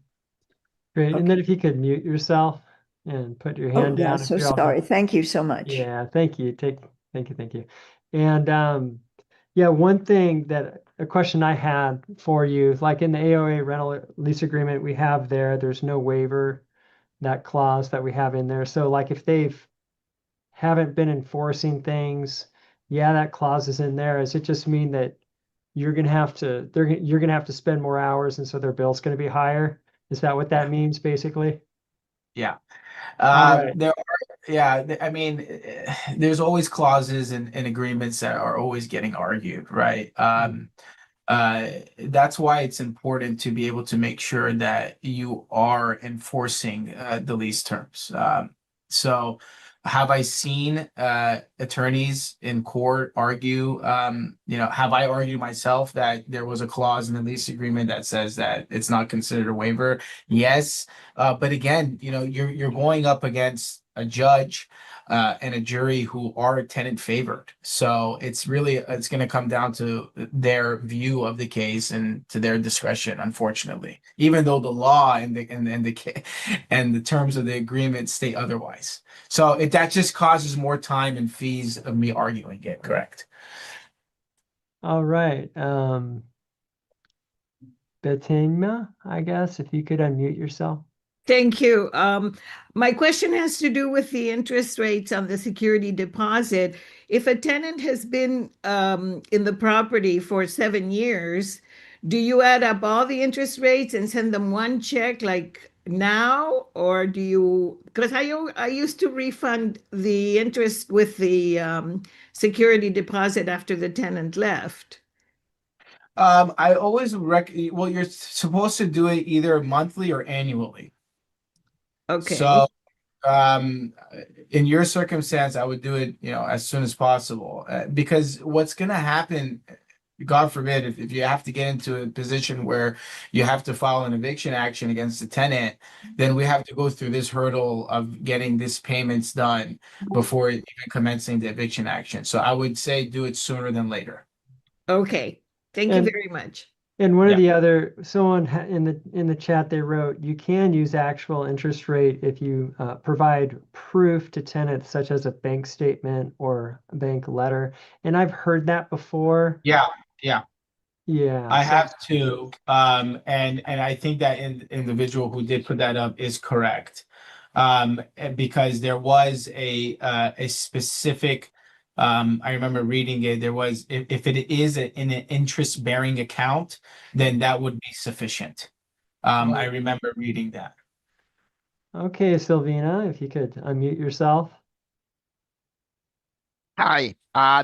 [SPEAKER 1] Great. And
[SPEAKER 4] Okay.
[SPEAKER 1] then if you could mute yourself and put your
[SPEAKER 4] Oh,
[SPEAKER 1] hand
[SPEAKER 4] yeah,
[SPEAKER 1] down if
[SPEAKER 4] so
[SPEAKER 1] you're all
[SPEAKER 4] sorry.
[SPEAKER 1] done.
[SPEAKER 4] Thank you so much.
[SPEAKER 1] Yeah, thank you. Thank you. And yeah, one thing that a question I had for you, like in the AOA rental lease agreement we have there's no waiver, that clause that we have in there. So like if they've haven't been enforcing things, yeah, that clause is in there. Does it just mean that you're gonna have to you're gonna have to spend more hours and so their bill's gonna be higher? Is that what that means basically?
[SPEAKER 2] Yeah.
[SPEAKER 1] All right.
[SPEAKER 2] There are, yeah, I mean, there's always clauses and agreements that are always getting argued, right? That's why it's important to be able to make sure that you are enforcing the lease terms. So, have I seen attorneys in court argue? Have I argued myself that there was a clause in the lease agreement that says that it's not considered a waiver? Yes, but again, you're going up against a judge and a jury who are tenant favored. So it's going to come down to their view of the case and to their discretion, unfortunately, even though the law and the terms of the agreement state otherwise. So that just causes more time and fees of me arguing it, correct?
[SPEAKER 1] All right. Betima, I guess, if you could unmute yourself.
[SPEAKER 5] Thank you. My question has to do with the interest rates on the security deposit. If a tenant has been in the property for 7 years, do you add up all the interest rates and send them one check like now, or do you? Because I used to refund the interest with the security deposit after the tenant left.
[SPEAKER 2] I always well, you're supposed to do it either monthly or annually.
[SPEAKER 5] Okay.
[SPEAKER 2] So in your circumstance, I would do it, as soon as possible, because what's going to happen, God forbid, if you have to get into a position where you have to file an eviction action against the tenant, then we have to go through this hurdle of getting this payments done before even commencing the eviction action. So I would say do it sooner than later.
[SPEAKER 5] Okay. Thank you
[SPEAKER 1] And
[SPEAKER 5] very much.
[SPEAKER 1] And one of
[SPEAKER 2] Yeah.
[SPEAKER 1] the other, someone in the chat, they wrote, you can use actual interest rate if you provide proof to tenants, such as a bank statement or a bank letter. And I've heard that before.
[SPEAKER 2] Yeah, yeah.
[SPEAKER 1] Yeah.
[SPEAKER 2] I
[SPEAKER 1] So,
[SPEAKER 2] have to, and I think that individual who did put that up is correct, and because there was a specific, I remember reading it. There was if it is in an interest bearing account, then that would be sufficient. I remember reading that.
[SPEAKER 1] okay, Silvina, if you could unmute yourself.
[SPEAKER 6] Hi,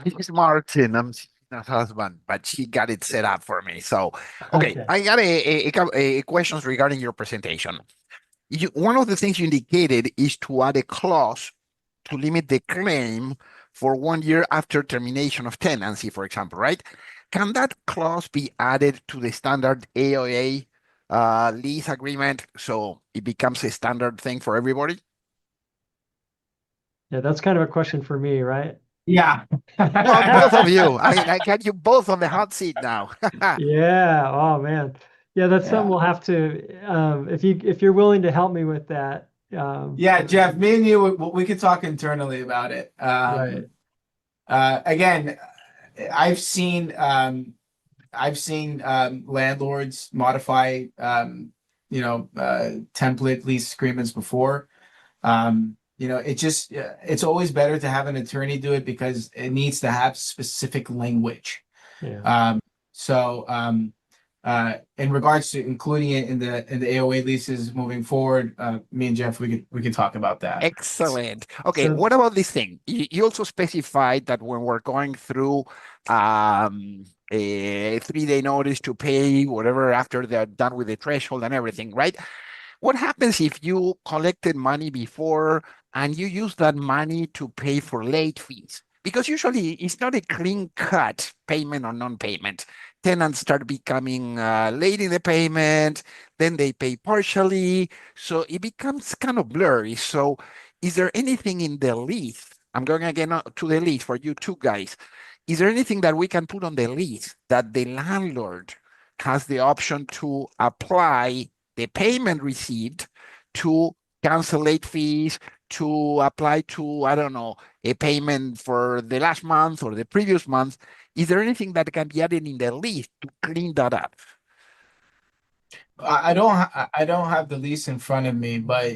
[SPEAKER 6] this is Martin. I'm Sina's husband, but she got it set up for me. So, okay, I got a questions regarding your presentation. One of the things you indicated is to add a clause to limit the claim for 1 year after termination of tenancy, for example, right? Can that clause be added to the standard AOA lease agreement so it becomes a standard thing for everybody?
[SPEAKER 1] Yeah, that's kind of a question for me, right?
[SPEAKER 2] Yeah.
[SPEAKER 6] Well, both of you. I got you both on the hot seat now.
[SPEAKER 1] Yeah. Oh man. Yeah, that's something we'll have to, if you're willing to help me with that.
[SPEAKER 2] Yeah, Jeff, me and you, we could talk internally about it.
[SPEAKER 1] Right.
[SPEAKER 2] Again, I've seen landlords modify template lease agreements before. It's always better to have an attorney do it because it needs to have specific language.
[SPEAKER 1] Yeah.
[SPEAKER 2] In regards to including it in the AOA leases moving forward, me and Jeff, we could talk about that.
[SPEAKER 6] Excellent. Okay,
[SPEAKER 1] So-
[SPEAKER 6] what about this thing? You also specified that when we're going through a 3-day notice to pay whatever after they're done with the threshold and everything, right? What happens if you collected money before and you use that money to pay for late fees? Because usually it's not a clean cut payment or non-payment. Tenants start becoming late in the payment, then they pay partially. So it becomes kind of blurry. So is there anything in the lease? I'm going again to the lease for you two guys. Is there anything that we can put on the lease that the landlord has the option to apply the payment received to cancel late fees, to apply to, I don't know, a payment for the last month or the previous month. Is there anything that can be added in the lease to clean that up?
[SPEAKER 2] I don't have the lease in front of me, but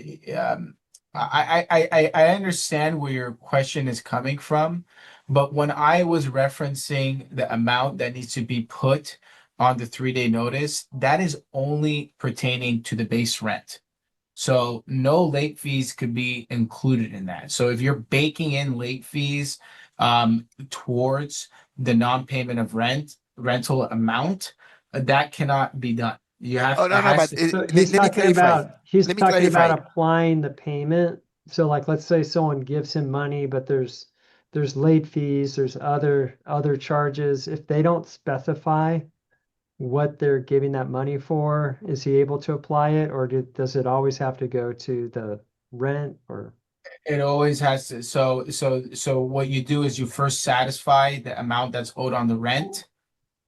[SPEAKER 2] I understand where your question is coming from. But when I was referencing the amount that needs to be put on the 3-day notice, that is only pertaining to the base rent. So no late fees could be included in that. So if you're baking in late fees towards the non-payment of rental amount, that cannot be done. You have
[SPEAKER 6] Oh,
[SPEAKER 2] it
[SPEAKER 6] no, no,
[SPEAKER 2] has
[SPEAKER 6] but
[SPEAKER 2] to.
[SPEAKER 1] So
[SPEAKER 6] let
[SPEAKER 1] he's
[SPEAKER 6] me
[SPEAKER 1] talking
[SPEAKER 6] clarify.
[SPEAKER 1] about he's
[SPEAKER 6] Let me
[SPEAKER 1] talking about
[SPEAKER 6] clarify.
[SPEAKER 1] applying the payment. So like let's say someone gives him money, but there's late fees, there's other charges. If they don't specify what they're giving that money for, is he able to apply it, or does it always have to go to the rent or?
[SPEAKER 2] It always has to. So what you do is you first satisfy the amount that's owed on the rent.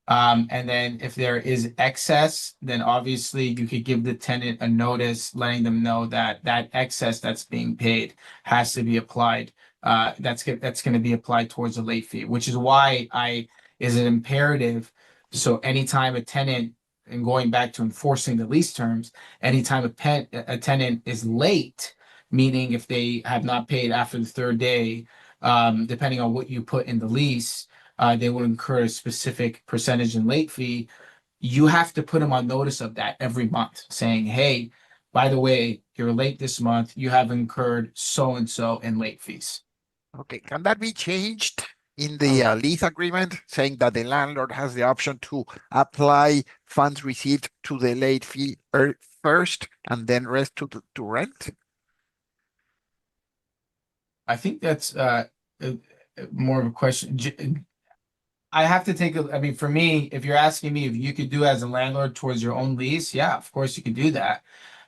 [SPEAKER 2] And then if there is excess, then obviously you could give the tenant a notice letting them know that that excess that's being paid has to be applied. That's going to be applied towards a late fee, which is why I is an imperative. So anytime a tenant, and going back to enforcing the lease terms, anytime a tenant is late, meaning if they have not paid after the third day, depending on what you put in the lease, they will incur a specific percentage in late fee. You have to put them on notice of that every month, saying, hey, by the way, you're late this month. You have incurred so and so in late fees.
[SPEAKER 6] Okay, can that be changed in the lease agreement, saying that the landlord has the option to apply funds received to the late fee first and then rest to rent?
[SPEAKER 2] I think that's more of a question. I have to take I mean, for me, if you're asking me if you could do as a landlord towards your own lease, yeah, of course you could do that.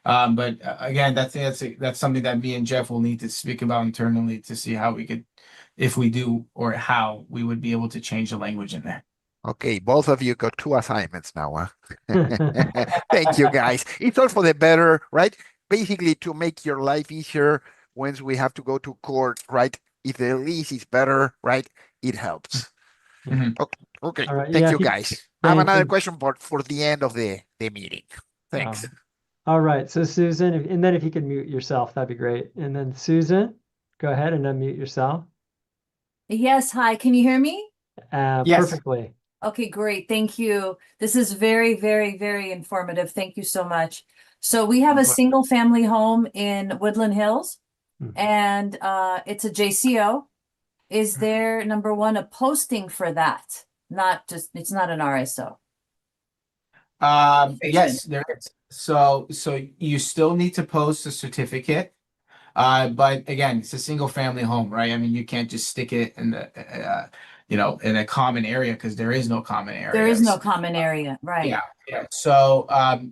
[SPEAKER 2] But again, that's something that me and Jeff will need to speak about internally to see how we could, if we do, or how we would be able to change the language in there.
[SPEAKER 6] Okay, both of you got 2 assignments now, huh? Thank you, guys. It's all for the better, right? Basically, to make your life easier once we have to go to court, right? If the lease is better, right, it helps.
[SPEAKER 2] Mhm.
[SPEAKER 6] Okay,
[SPEAKER 1] All right,
[SPEAKER 6] thank
[SPEAKER 1] yeah,
[SPEAKER 6] you, guys. I have
[SPEAKER 1] thanks.
[SPEAKER 6] another question for the end of the meeting. Thanks.
[SPEAKER 1] All right, so Susan, and then if you could mute yourself, that'd be great. And then Susan, go ahead and unmute yourself.
[SPEAKER 7] Yes, hi. Can you hear me?
[SPEAKER 2] Yes.
[SPEAKER 1] Perfectly.
[SPEAKER 7] Okay, great. Thank you. This is very, very, very informative. Thank you so much. So we have a single family home in Woodland Hills
[SPEAKER 1] Mhm.
[SPEAKER 7] and it's a JCO. Is there, number one, a posting for that? Not just, it's not an RSO.
[SPEAKER 2] Yes, there is. So you still need to post a certificate. But again, it's a single family home, right? I mean, you can't just stick it in in a common area because there is no common
[SPEAKER 7] There is no
[SPEAKER 2] areas.
[SPEAKER 7] common area, right?
[SPEAKER 2] Yeah, yeah. So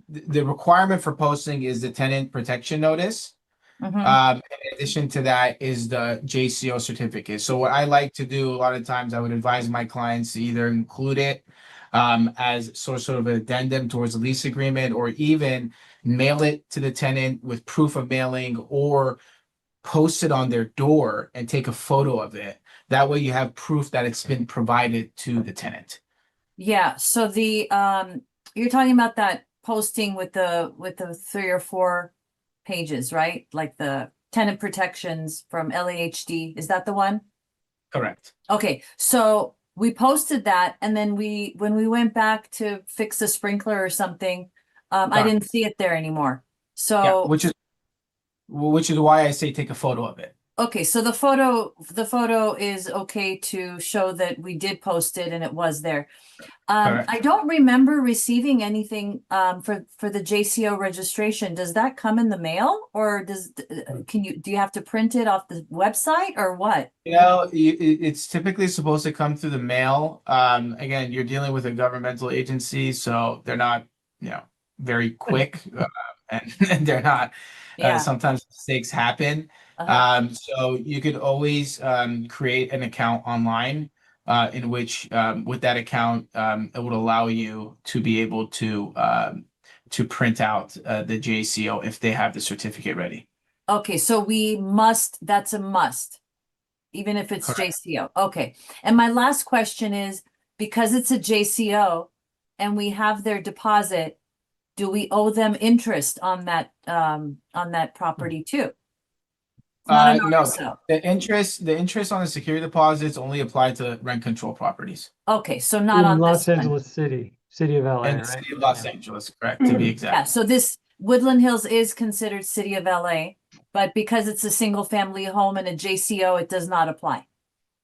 [SPEAKER 2] the requirement for posting is the tenant protection notice.
[SPEAKER 7] Mhm.
[SPEAKER 2] In addition to that is the JCO certificate. So what I like to do a lot of times, I would advise my clients to either include it as sort of an addendum towards the lease agreement, or even mail it to the tenant with proof of mailing, or post it on their door and take a photo of it. That way you have proof that it's been provided to the tenant.
[SPEAKER 7] Yeah, so the you're talking about that posting with the 3 or 4 pages, right? Like the tenant protections from LAHD. Is that the one?
[SPEAKER 2] Correct.
[SPEAKER 7] Okay, so we posted that and then when we went back to fix a sprinkler or something, I
[SPEAKER 2] Done.
[SPEAKER 7] didn't see it there anymore.
[SPEAKER 2] Yeah,
[SPEAKER 7] So
[SPEAKER 2] which is why I say take a photo of it.
[SPEAKER 7] okay, so the photo is okay to show that we did post it and it was there.
[SPEAKER 2] Correct.
[SPEAKER 7] I don't remember receiving anything for the JCO registration. Does that come in the mail or do you have to print it off the website or what?
[SPEAKER 2] It's typically supposed to come through the mail. Again, you're dealing with a governmental agency, so they're not, very quick, and they're not.
[SPEAKER 7] Yeah.
[SPEAKER 2] Sometimes mistakes happen. So you could always create an account online, in which with that account, it would allow you to be able to print out the JCO if they have the certificate ready.
[SPEAKER 7] Okay, so that's a must, even if it's
[SPEAKER 2] Correct.
[SPEAKER 7] JCO. Okay. And my last question is, because it's a JCO and we have their deposit, do we owe them interest on that property too? It's not an
[SPEAKER 2] No,
[SPEAKER 7] RSO.
[SPEAKER 2] the interest on the security deposits only apply to rent control properties
[SPEAKER 7] Okay, so not
[SPEAKER 1] In
[SPEAKER 7] on
[SPEAKER 1] Los
[SPEAKER 7] this one.
[SPEAKER 1] Angeles City, city of LA,
[SPEAKER 2] and the
[SPEAKER 1] right?
[SPEAKER 2] city of Los
[SPEAKER 1] Yeah.
[SPEAKER 2] Angeles, correct, to be
[SPEAKER 7] Yeah,
[SPEAKER 2] exact.
[SPEAKER 7] so this Woodland Hills is considered city of LA, but because it's a single family home and a JCO, it does not apply.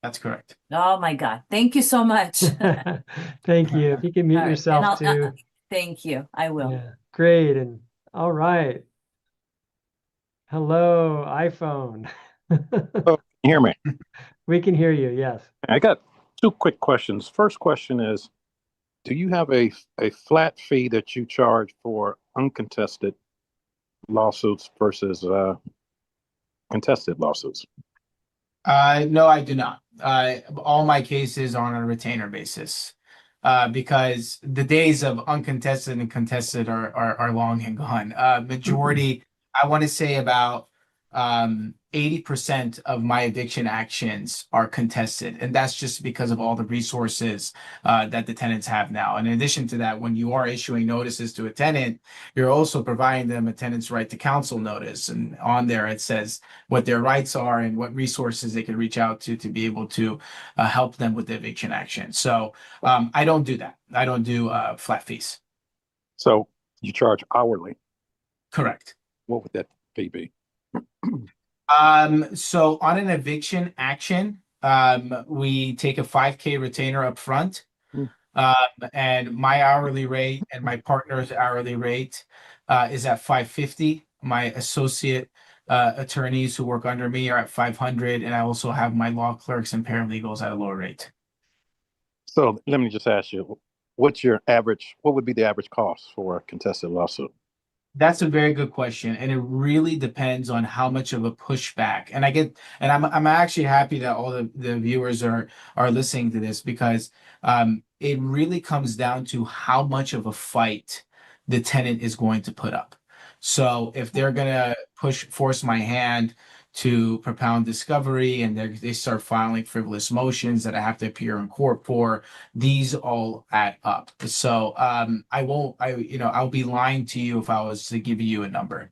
[SPEAKER 2] That's correct.
[SPEAKER 7] Oh my God. Thank you so much.
[SPEAKER 1] Thank you. If you can mute
[SPEAKER 7] All right, and
[SPEAKER 1] yourself too.
[SPEAKER 7] thank you. I will.
[SPEAKER 1] Yeah, great. And all right. Hello, iPhone.
[SPEAKER 8] Oh, can you hear me?
[SPEAKER 1] We can hear you, yes.
[SPEAKER 8] I got two quick questions. First question is, do you have a flat fee that you charge for uncontested lawsuits versus contested lawsuits?
[SPEAKER 2] No, I do not. All my cases are on a retainer basis. Because the days of uncontested and contested are long and gone. Majority, I want to say about 80% of my eviction actions are contested, and that's just because of all the resources that the tenants have now. And in addition to that, when you are issuing notices to a tenant, you're also providing them a tenant's right to counsel notice, and on there it says what their rights are and what resources they can reach out to be able to help them with the eviction action. So I don't do that. I don't do flat fees.
[SPEAKER 8] So you charge hourly.
[SPEAKER 2] Correct.
[SPEAKER 8] What would that fee be?
[SPEAKER 2] So on an eviction action, we take a 5K retainer up front. And my hourly rate and my partner's hourly rate is at 550. My associate attorneys who work under me are at 500, and I also have my law clerks and paralegals at a lower rate.
[SPEAKER 8] So let me just ask you, what would be the average cost for a contested lawsuit?
[SPEAKER 2] That's a very good question, and it really depends on how much of a pushback. And I'm actually happy that all the viewers are listening to this, because it really comes down to how much of a fight the tenant is going to put up. So if they're gonna force my hand to propound discovery, and they start filing frivolous motions that I have to appear in court for, these all add up. So I'll be lying to you if I was to give you a number.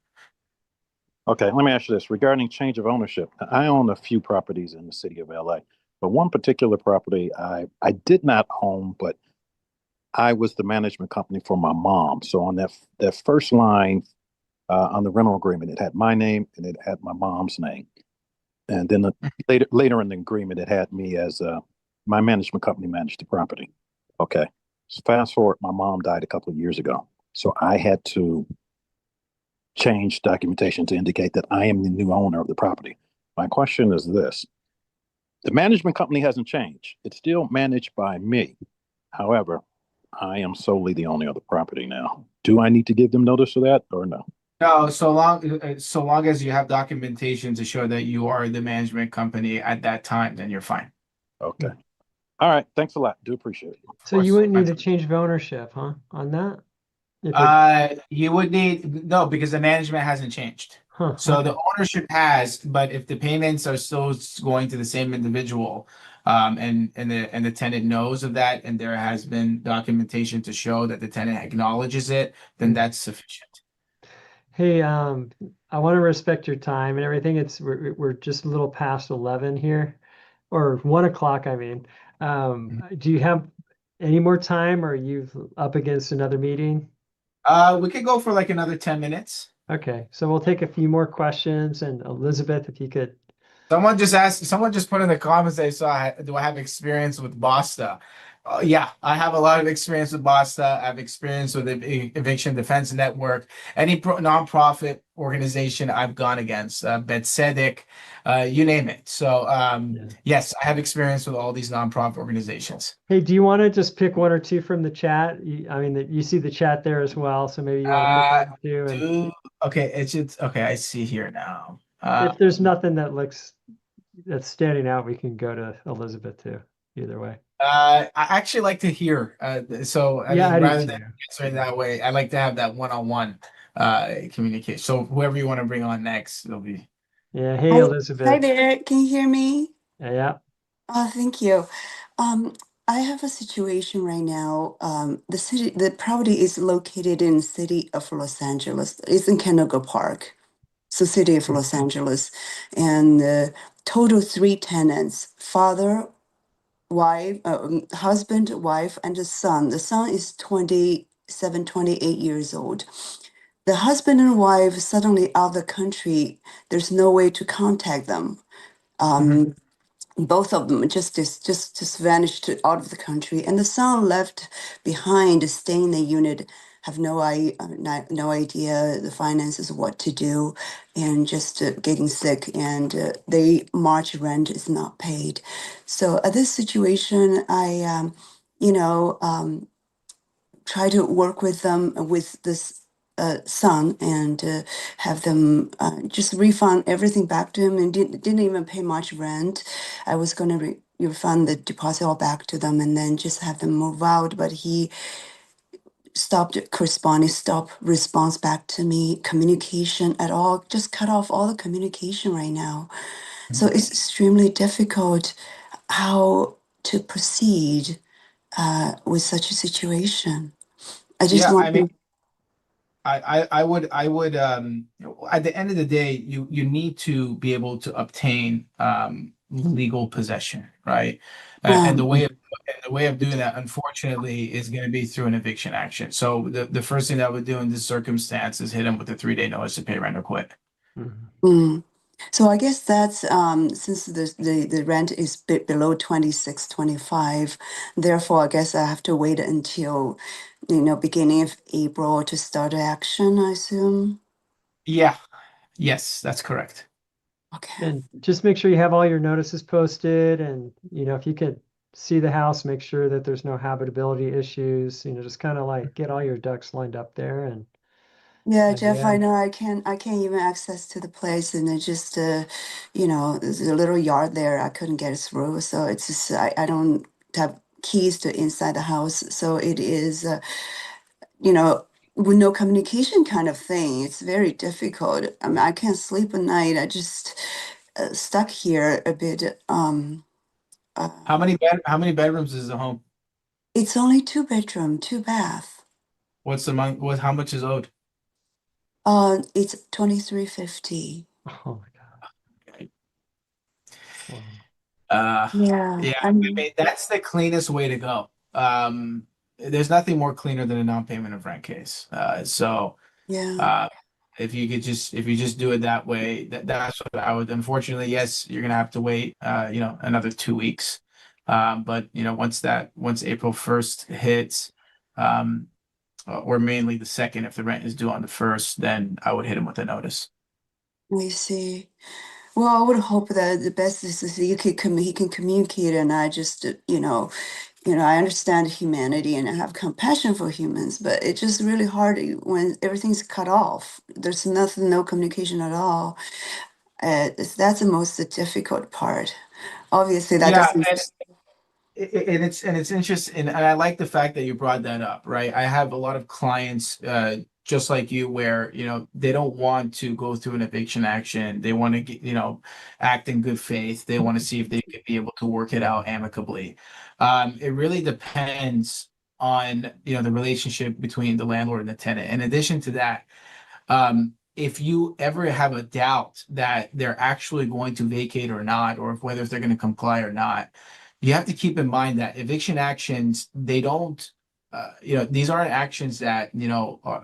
[SPEAKER 8] Okay, let me ask you this. Regarding change of ownership, I own a few properties in the city of LA, but one particular property I did not own, but I was the management company for my mom. So on that first line on the rental agreement, it had my name and it had my mom's name. And then later in the agreement, it had me as my management company managed the property. Okay. So fast forward, my mom died a couple of years ago. So I had to change documentation to indicate that I am the new owner of the property. My question is this. The management company hasn't changed. It's still managed by me. However, I am solely the owner of the property now. Do I need to give them notice of that or no?
[SPEAKER 2] No, so long as you have documentation to show that you are the management company at that time, then you're fine.
[SPEAKER 8] Okay. All right. Thanks a lot. Do appreciate it.
[SPEAKER 1] So you wouldn't need a change of ownership, huh, on that?
[SPEAKER 2] You would need, no, because the management hasn't changed. So the ownership has, but if the payments are still going to the same individual, and the tenant knows of that, and there has been documentation to show that the tenant acknowledges it, then that's sufficient.
[SPEAKER 1] Hey, I want to respect your time and everything. We're just a little past 11 here, or 1 o'clock, I mean. Do you have any more time, or are you up against another meeting?
[SPEAKER 2] We could go for like another 10 minutes.
[SPEAKER 1] Okay, so we'll take a few more questions, and Elizabeth, if you could.
[SPEAKER 2] Someone just put in the comments they saw, do I have experience with BOSTA? Yeah, I have a lot of experience with BOSTA. I have experience with the Eviction Defense Network, any nonprofit organization I've gone against, Betsedic, you name it. So yes, I have experience with all these nonprofit organizations.
[SPEAKER 1] Hey, do you want to just pick one or two from the chat? I mean, you see the chat there as well, so maybe you want to pick one or two.
[SPEAKER 2] Okay, I see here now.
[SPEAKER 1] If there's nothing that's standing out, we can go to Elizabeth too. Either way.
[SPEAKER 2] I actually like to hear. So I
[SPEAKER 1] Yeah,
[SPEAKER 2] mean,
[SPEAKER 1] I do
[SPEAKER 2] rather
[SPEAKER 1] too.
[SPEAKER 2] than answering that way, I like to have that one-on-one communicate. So whoever you want to bring on next, it'll be.
[SPEAKER 1] Yeah. Hey,
[SPEAKER 9] Hi, hi
[SPEAKER 1] Elizabeth.
[SPEAKER 9] there. Can you hear me?
[SPEAKER 1] Yeah.
[SPEAKER 9] Oh, thank you. Um, I have a situation right now. The property is located in city of Los Angeles. It's in Canoga Park, so city of Los Angeles, and total three tenants: father, wife, husband, wife, and the son. The son is 27, 28 years old. The husband and wife suddenly out of the country. There's no way to contact them.
[SPEAKER 2] Mhm.
[SPEAKER 9] Both of them just vanished out of the country, and the son left behind to stay in the unit, have no idea the finances, what to do, and just getting sick, and they March rent is not paid. So at this situation, I you know try to work with them with this son, and have them just refund everything back to him, and didn't even pay much rent. I was going to refund the deposit all back to them and then just have them move out, but he stopped corresponding, stopped response back to me, communication at all, just cut off all the communication right now. So it's extremely difficult how to proceed with such a situation. I just
[SPEAKER 2] Yeah,
[SPEAKER 9] want
[SPEAKER 2] I mean,
[SPEAKER 9] to.
[SPEAKER 2] I would at the end of the day, you need to be able to obtain legal possession, right? And
[SPEAKER 9] Um,
[SPEAKER 2] the way of doing that, unfortunately, is going to be through an eviction action. So the first thing that I would do in this circumstance is hit him with a 3-day notice to pay rent or quit.
[SPEAKER 1] Mhm.
[SPEAKER 9] mm. So I guess that's since the rent is below 26, 25, therefore I guess I have to wait until beginning of April to start action, I assume.
[SPEAKER 2] Yeah, yes, that's correct.
[SPEAKER 9] Okay.
[SPEAKER 1] And just make sure you have all your notices posted, and if you could see the house, make sure that there's no habitability issues, just kind of like get all your ducks lined up there. And
[SPEAKER 9] Yeah, Jeff, I
[SPEAKER 1] yeah,
[SPEAKER 9] know I can't even access to the place, and it just there's a little yard there I couldn't get through, so it's just I don't have keys to inside the house, so it is you know with no communication kind of thing. It's very difficult. I mean, I can't sleep at night. I just stuck here a bit. Uh,
[SPEAKER 2] How many bedrooms is the home?
[SPEAKER 9] it's only 2 bedroom, 2 bath.
[SPEAKER 2] What's the month? How much is owed?
[SPEAKER 9] It's 2350.
[SPEAKER 1] oh my God. Wow.
[SPEAKER 2] Uh,
[SPEAKER 9] Yeah,
[SPEAKER 2] yeah,
[SPEAKER 9] I
[SPEAKER 2] I
[SPEAKER 9] mean,
[SPEAKER 2] mean, that's the cleanest way to go. There's nothing more cleaner than a non-payment of rent case. So
[SPEAKER 9] yeah.
[SPEAKER 2] uh, if you just do it that way, that's what I would. Unfortunately, yes, you're gonna have to wait, another 2 weeks. But once April 1st hits, um, or mainly the second, if the rent is due on the first, then I would hit him with a notice.
[SPEAKER 9] I see. Well, I would hope that the best is that he can communicate, and I just, I understand humanity and I have compassion for humans, but it's just really hard when everything's cut off. There's nothing, no communication at all. That's the most difficult part. Obviously, that
[SPEAKER 2] Yeah,
[SPEAKER 9] doesn't.
[SPEAKER 2] and it's interesting, and I like the fact that you brought that up, right? I have a lot of clients, just like you, where they don't want to go through an eviction action. They want to get, act in good faith. They want to see if they could be able to work it out amicably. It really depends on the relationship between the landlord and the tenant. In addition to that, if you ever have a doubt that they're actually going to vacate or not, or whether if they're going to comply or not, you have to keep in mind that eviction actions, they don't, these aren't actions that,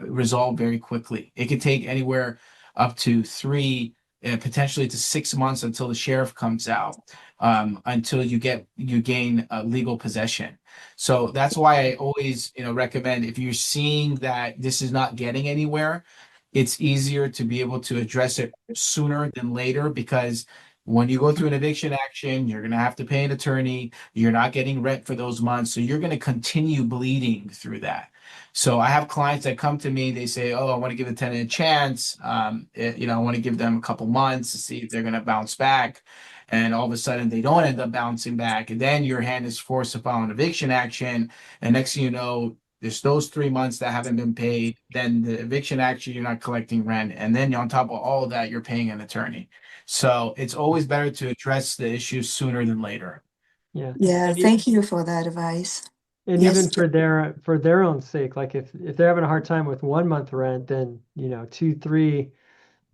[SPEAKER 2] resolve very quickly. It could take anywhere up to 3, potentially to 6 months until the sheriff comes out, until you gain legal possession. So that's why I always, recommend, if you're seeing that this is not getting anywhere, it's easier to be able to address it sooner than later, because when you go through an eviction action, you're going to have to pay an attorney. You're not getting rent for those months. So you're going to continue bleeding through that. So I have clients that come to me, they say, oh, I want to give the tenant a chance. I want to give them a couple months to see if they're going to bounce back. And all of a sudden they don't end up bouncing back. And then your hand is forced to file an eviction action. And next thing you know, There's those 3 months that haven't been paid. Then the eviction action, you're not collecting rent. And then on top of all of that, you're paying an attorney. So it's always better to address the issue sooner than later.
[SPEAKER 1] Yeah.
[SPEAKER 9] Yeah,
[SPEAKER 1] And,
[SPEAKER 9] thank you for that advice.
[SPEAKER 1] and
[SPEAKER 9] Yes,
[SPEAKER 1] even for their own sake, like if they're having a hard time with 1 month rent, then 2, 3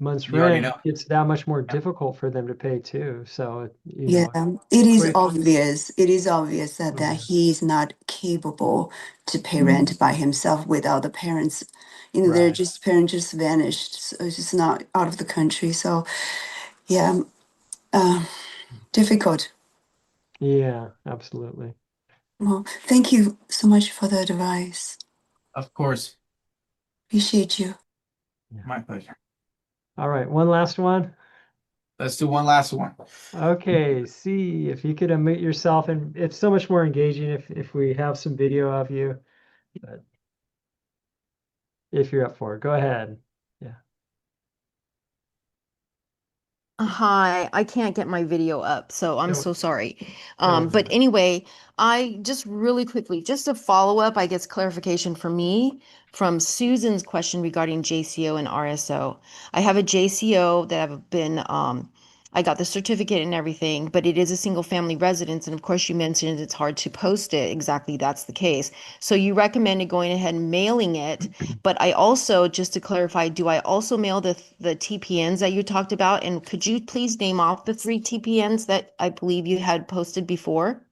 [SPEAKER 1] months
[SPEAKER 2] You already
[SPEAKER 1] rent,
[SPEAKER 2] know.
[SPEAKER 1] it's that much more difficult for them to pay too. So,
[SPEAKER 9] yeah, it is
[SPEAKER 1] quick.
[SPEAKER 9] obvious. It is obvious that
[SPEAKER 1] Yeah.
[SPEAKER 9] he is not capable to pay rent by himself without the parents. Their
[SPEAKER 1] Right.
[SPEAKER 9] parents just vanished. So it's just not out of the country. So yeah, difficult.
[SPEAKER 1] Yeah, absolutely.
[SPEAKER 9] Well, thank you so much for the advice.
[SPEAKER 2] Of course.
[SPEAKER 9] Appreciate you.
[SPEAKER 2] My pleasure.
[SPEAKER 1] All right, one last one.
[SPEAKER 2] Let's do one last one.
[SPEAKER 1] Okay, see if you could unmute yourself, and it's so much more engaging if we have some video of you. But if you're up for it, go ahead. Yeah.
[SPEAKER 10] Hi, I can't get my video up, so I'm
[SPEAKER 1] No,
[SPEAKER 10] so sorry.
[SPEAKER 1] no
[SPEAKER 10] But
[SPEAKER 1] worries.
[SPEAKER 10] anyway, I just really quickly, just a follow-up, I guess clarification for me from Susan's question regarding JCO and RSO. I have a JCO that I've been, I got the certificate and everything, but it is a single family residence. And of course, you mentioned it's hard to post it. Exactly, that's the case. So you recommended going ahead and mailing it. But I also, just to clarify, do I also mail the TPNs that you talked about? And could you please name off the 3 TPNs that I believe you had posted before?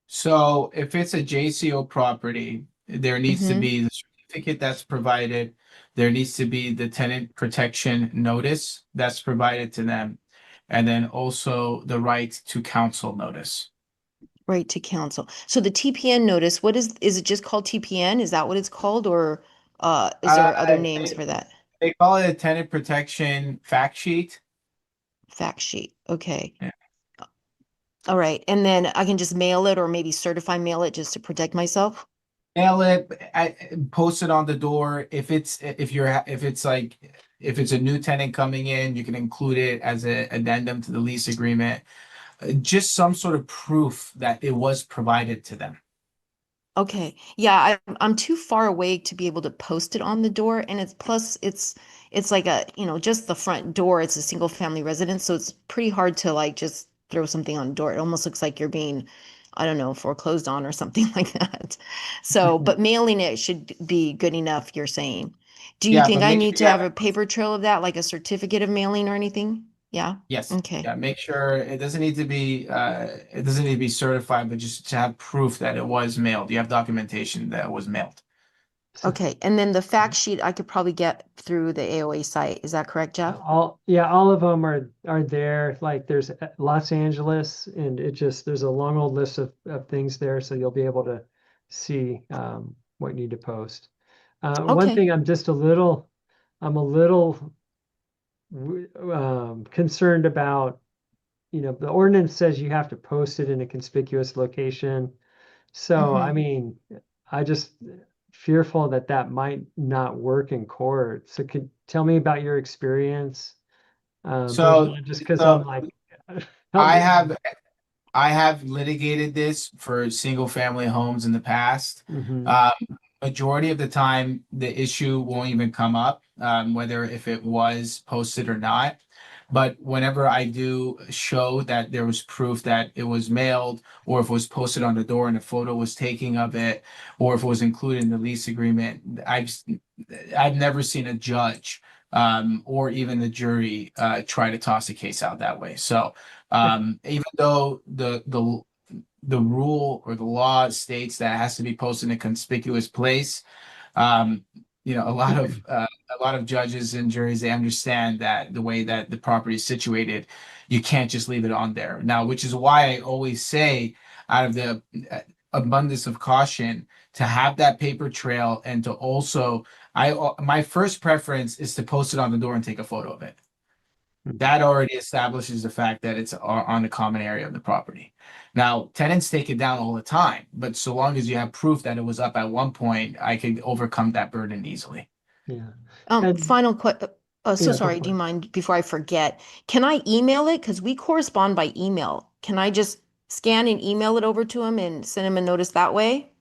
[SPEAKER 2] So if it's a JCO property, there needs to
[SPEAKER 10] Mm-hmm.
[SPEAKER 2] be the certificate that's provided. There needs to be the tenant protection notice that's provided to them. And then also the right to counsel notice.
[SPEAKER 10] Right to counsel. So the TPN notice, what is it just called TPN? Is that what it's called, or is there other names
[SPEAKER 2] They,
[SPEAKER 10] for that?
[SPEAKER 2] they call it a tenant protection fact sheet.
[SPEAKER 10] Fact sheet. Okay.
[SPEAKER 2] Yeah.
[SPEAKER 10] All right. And then I can just mail it or maybe certify mail it just to protect myself?
[SPEAKER 2] Mail it, post it on the door. If it's a new tenant coming in, you can include it as an addendum to the lease agreement. Just some sort of proof that it was provided to them.
[SPEAKER 10] Okay. Yeah, I'm too far away to be able to post it on the door. And it's like just the front door. It's a single family residence. So it's pretty hard to like just throw something on the door. It almost looks like you're being, I don't know, foreclosed on or something like that. So, but mailing it should be good enough, you're saying. Do you
[SPEAKER 2] Yeah,
[SPEAKER 10] think
[SPEAKER 2] but
[SPEAKER 10] I
[SPEAKER 2] make sure
[SPEAKER 10] need to
[SPEAKER 2] you
[SPEAKER 10] have
[SPEAKER 2] have
[SPEAKER 10] a paper trail of that, like a certificate of mailing or anything? Yeah.
[SPEAKER 2] yes.
[SPEAKER 10] Okay.
[SPEAKER 2] Yeah, make sure it doesn't need to be certified, but just to have proof that it was mailed. You have documentation that it was mailed.
[SPEAKER 10] Okay. And then the fact sheet I could probably get through the AOA site. Is that correct, Jeff?
[SPEAKER 1] All of them are there. Like there's Los Angeles, and there's a long old list of things there, so you'll be able to see what you need to post. One
[SPEAKER 10] Okay.
[SPEAKER 1] thing I'm a little concerned about. The ordinance says you have to post it in a conspicuous location. So, I
[SPEAKER 10] Mhm.
[SPEAKER 1] mean, I just fearful that might not work in court. So could tell me about your experience,
[SPEAKER 2] So,
[SPEAKER 1] Bridget, just because I'm
[SPEAKER 2] so
[SPEAKER 1] like, help
[SPEAKER 2] I
[SPEAKER 1] me.
[SPEAKER 2] have I have litigated this for single family homes in the past.
[SPEAKER 1] Mhm.
[SPEAKER 2] Um, Majority of the time, the issue won't even come up, whether if it was posted or not. But whenever I do show that there was proof that it was mailed, or if it was posted on the door and a photo was taken of it, or if it was included in the lease agreement, I've never seen a judge or even the jury try to toss a case out that way. So even though the rule or the law states that it has to be posted in a conspicuous place, um, a lot of judges and juries, they understand that the way that the property is situated, you can't just leave it on there. Now, which is why I always say, out of the abundance of caution, to have that paper trail, and to also, my first preference is to post it on the door and take a photo of it. That already establishes the fact that it's on the common area of the property. Now, tenants take it down all the time, but so long as you have proof that it was up at one point, I could overcome that burden easily.
[SPEAKER 1] Yeah. And
[SPEAKER 10] Final question. So
[SPEAKER 1] yeah, go
[SPEAKER 10] sorry,
[SPEAKER 1] for
[SPEAKER 10] do you
[SPEAKER 1] it.
[SPEAKER 10] mind before I forget? Can I email it? Because we correspond by email. Can I just scan and email it over to him and send him a notice that way?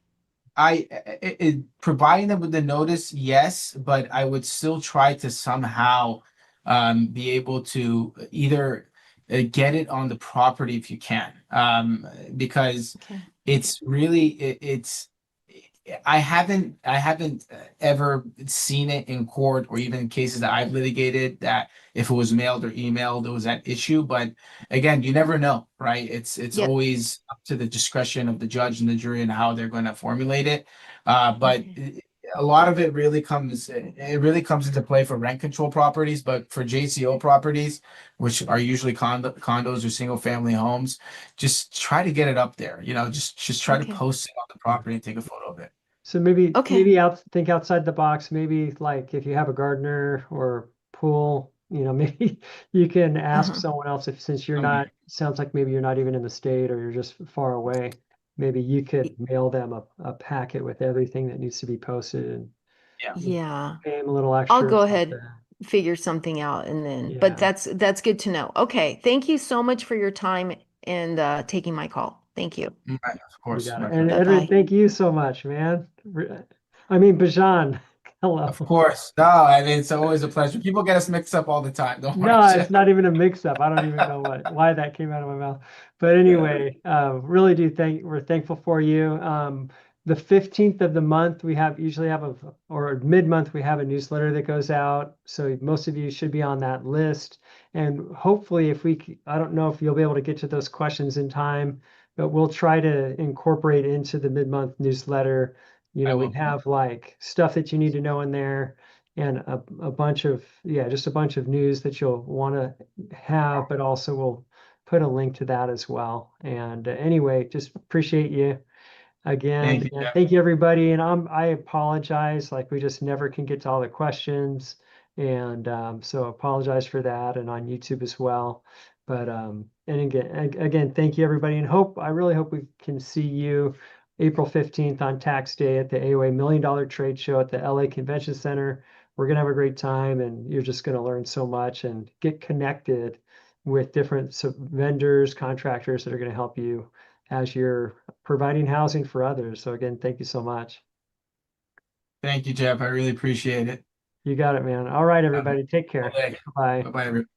[SPEAKER 2] providing them with the notice, yes, but I would still try to somehow be able to either get it on the property if you can, because
[SPEAKER 10] Okay.
[SPEAKER 2] it's really it's I haven't ever seen it in court or even in cases that I've litigated that if it was mailed or emailed, there was that issue. But again, you never know, right? It's
[SPEAKER 10] Yep.
[SPEAKER 2] always up to the discretion of the judge and the jury and how they're going to formulate it. But
[SPEAKER 10] Okay.
[SPEAKER 2] a lot of it really comes into play for rent control properties, but for JCO properties, which are usually condos or single family homes, just try to get it up there. Just try to
[SPEAKER 10] Okay.
[SPEAKER 2] post it on the property and take a photo of it.
[SPEAKER 1] So maybe
[SPEAKER 10] Okay.
[SPEAKER 1] think outside the box. Maybe like if you have a gardener or pool, maybe you can ask
[SPEAKER 10] Uh-huh.
[SPEAKER 1] someone else if since you're
[SPEAKER 2] Okay.
[SPEAKER 1] not, sounds like maybe you're not even in the state or you're just far away. Maybe you could mail them a packet with everything that needs to be posted and
[SPEAKER 2] Yeah.
[SPEAKER 10] Yeah.
[SPEAKER 1] pay them a little
[SPEAKER 10] I'll
[SPEAKER 1] extra
[SPEAKER 10] go
[SPEAKER 1] or
[SPEAKER 10] ahead,
[SPEAKER 1] something.
[SPEAKER 10] figure something out and then,
[SPEAKER 1] Yeah.
[SPEAKER 10] but that's good to know. Okay. Thank you so much for your time and taking my call. Thank you.
[SPEAKER 2] Right, of
[SPEAKER 1] You
[SPEAKER 2] course.
[SPEAKER 1] got
[SPEAKER 2] My
[SPEAKER 1] it. And
[SPEAKER 2] pleasure.
[SPEAKER 1] Edrin,
[SPEAKER 10] Bye-bye.
[SPEAKER 1] thank you so much, man. I mean, Bajan, hello.
[SPEAKER 2] Of course. No, I mean, it's always a pleasure. People get us mixed up all the time. Don't worry.
[SPEAKER 1] No, it's not even a mix-up. I don't even know why that came out of my mouth. But anyway, really we're thankful for you. The 15th of the month we usually have or mid-month we have a newsletter that goes out. So most of you should be on that list. And hopefully I don't know if you'll be able to get to those questions in time, but we'll try to incorporate into the mid-month newsletter. We
[SPEAKER 2] will.
[SPEAKER 1] have like stuff that you need to know in there and a bunch of just a bunch of news that you'll want to have, but also we'll put a link to that as well. And anyway, just appreciate you again.
[SPEAKER 2] Thank you,
[SPEAKER 1] And
[SPEAKER 2] Jeff.
[SPEAKER 1] thank you everybody. And I apologize, like we just never can get to all the questions. And so apologize for that and on YouTube as well. But and again, thank you everybody, and I really hope we can see you April 15th on tax day at the AOA $1 Million Trade Show at the LA Convention Center. We're gonna have a great time and you're just gonna learn so much and get connected with different vendors, contractors that are gonna help you as you're providing housing for others. So again, thank you so much.
[SPEAKER 2] Thank you, Jeff. I really appreciate it.
[SPEAKER 1] You got it, man. All right,
[SPEAKER 2] Have a
[SPEAKER 1] everybody, take
[SPEAKER 2] wonderful
[SPEAKER 1] care.
[SPEAKER 2] day.
[SPEAKER 1] Bye.
[SPEAKER 2] Bye-bye, everybody.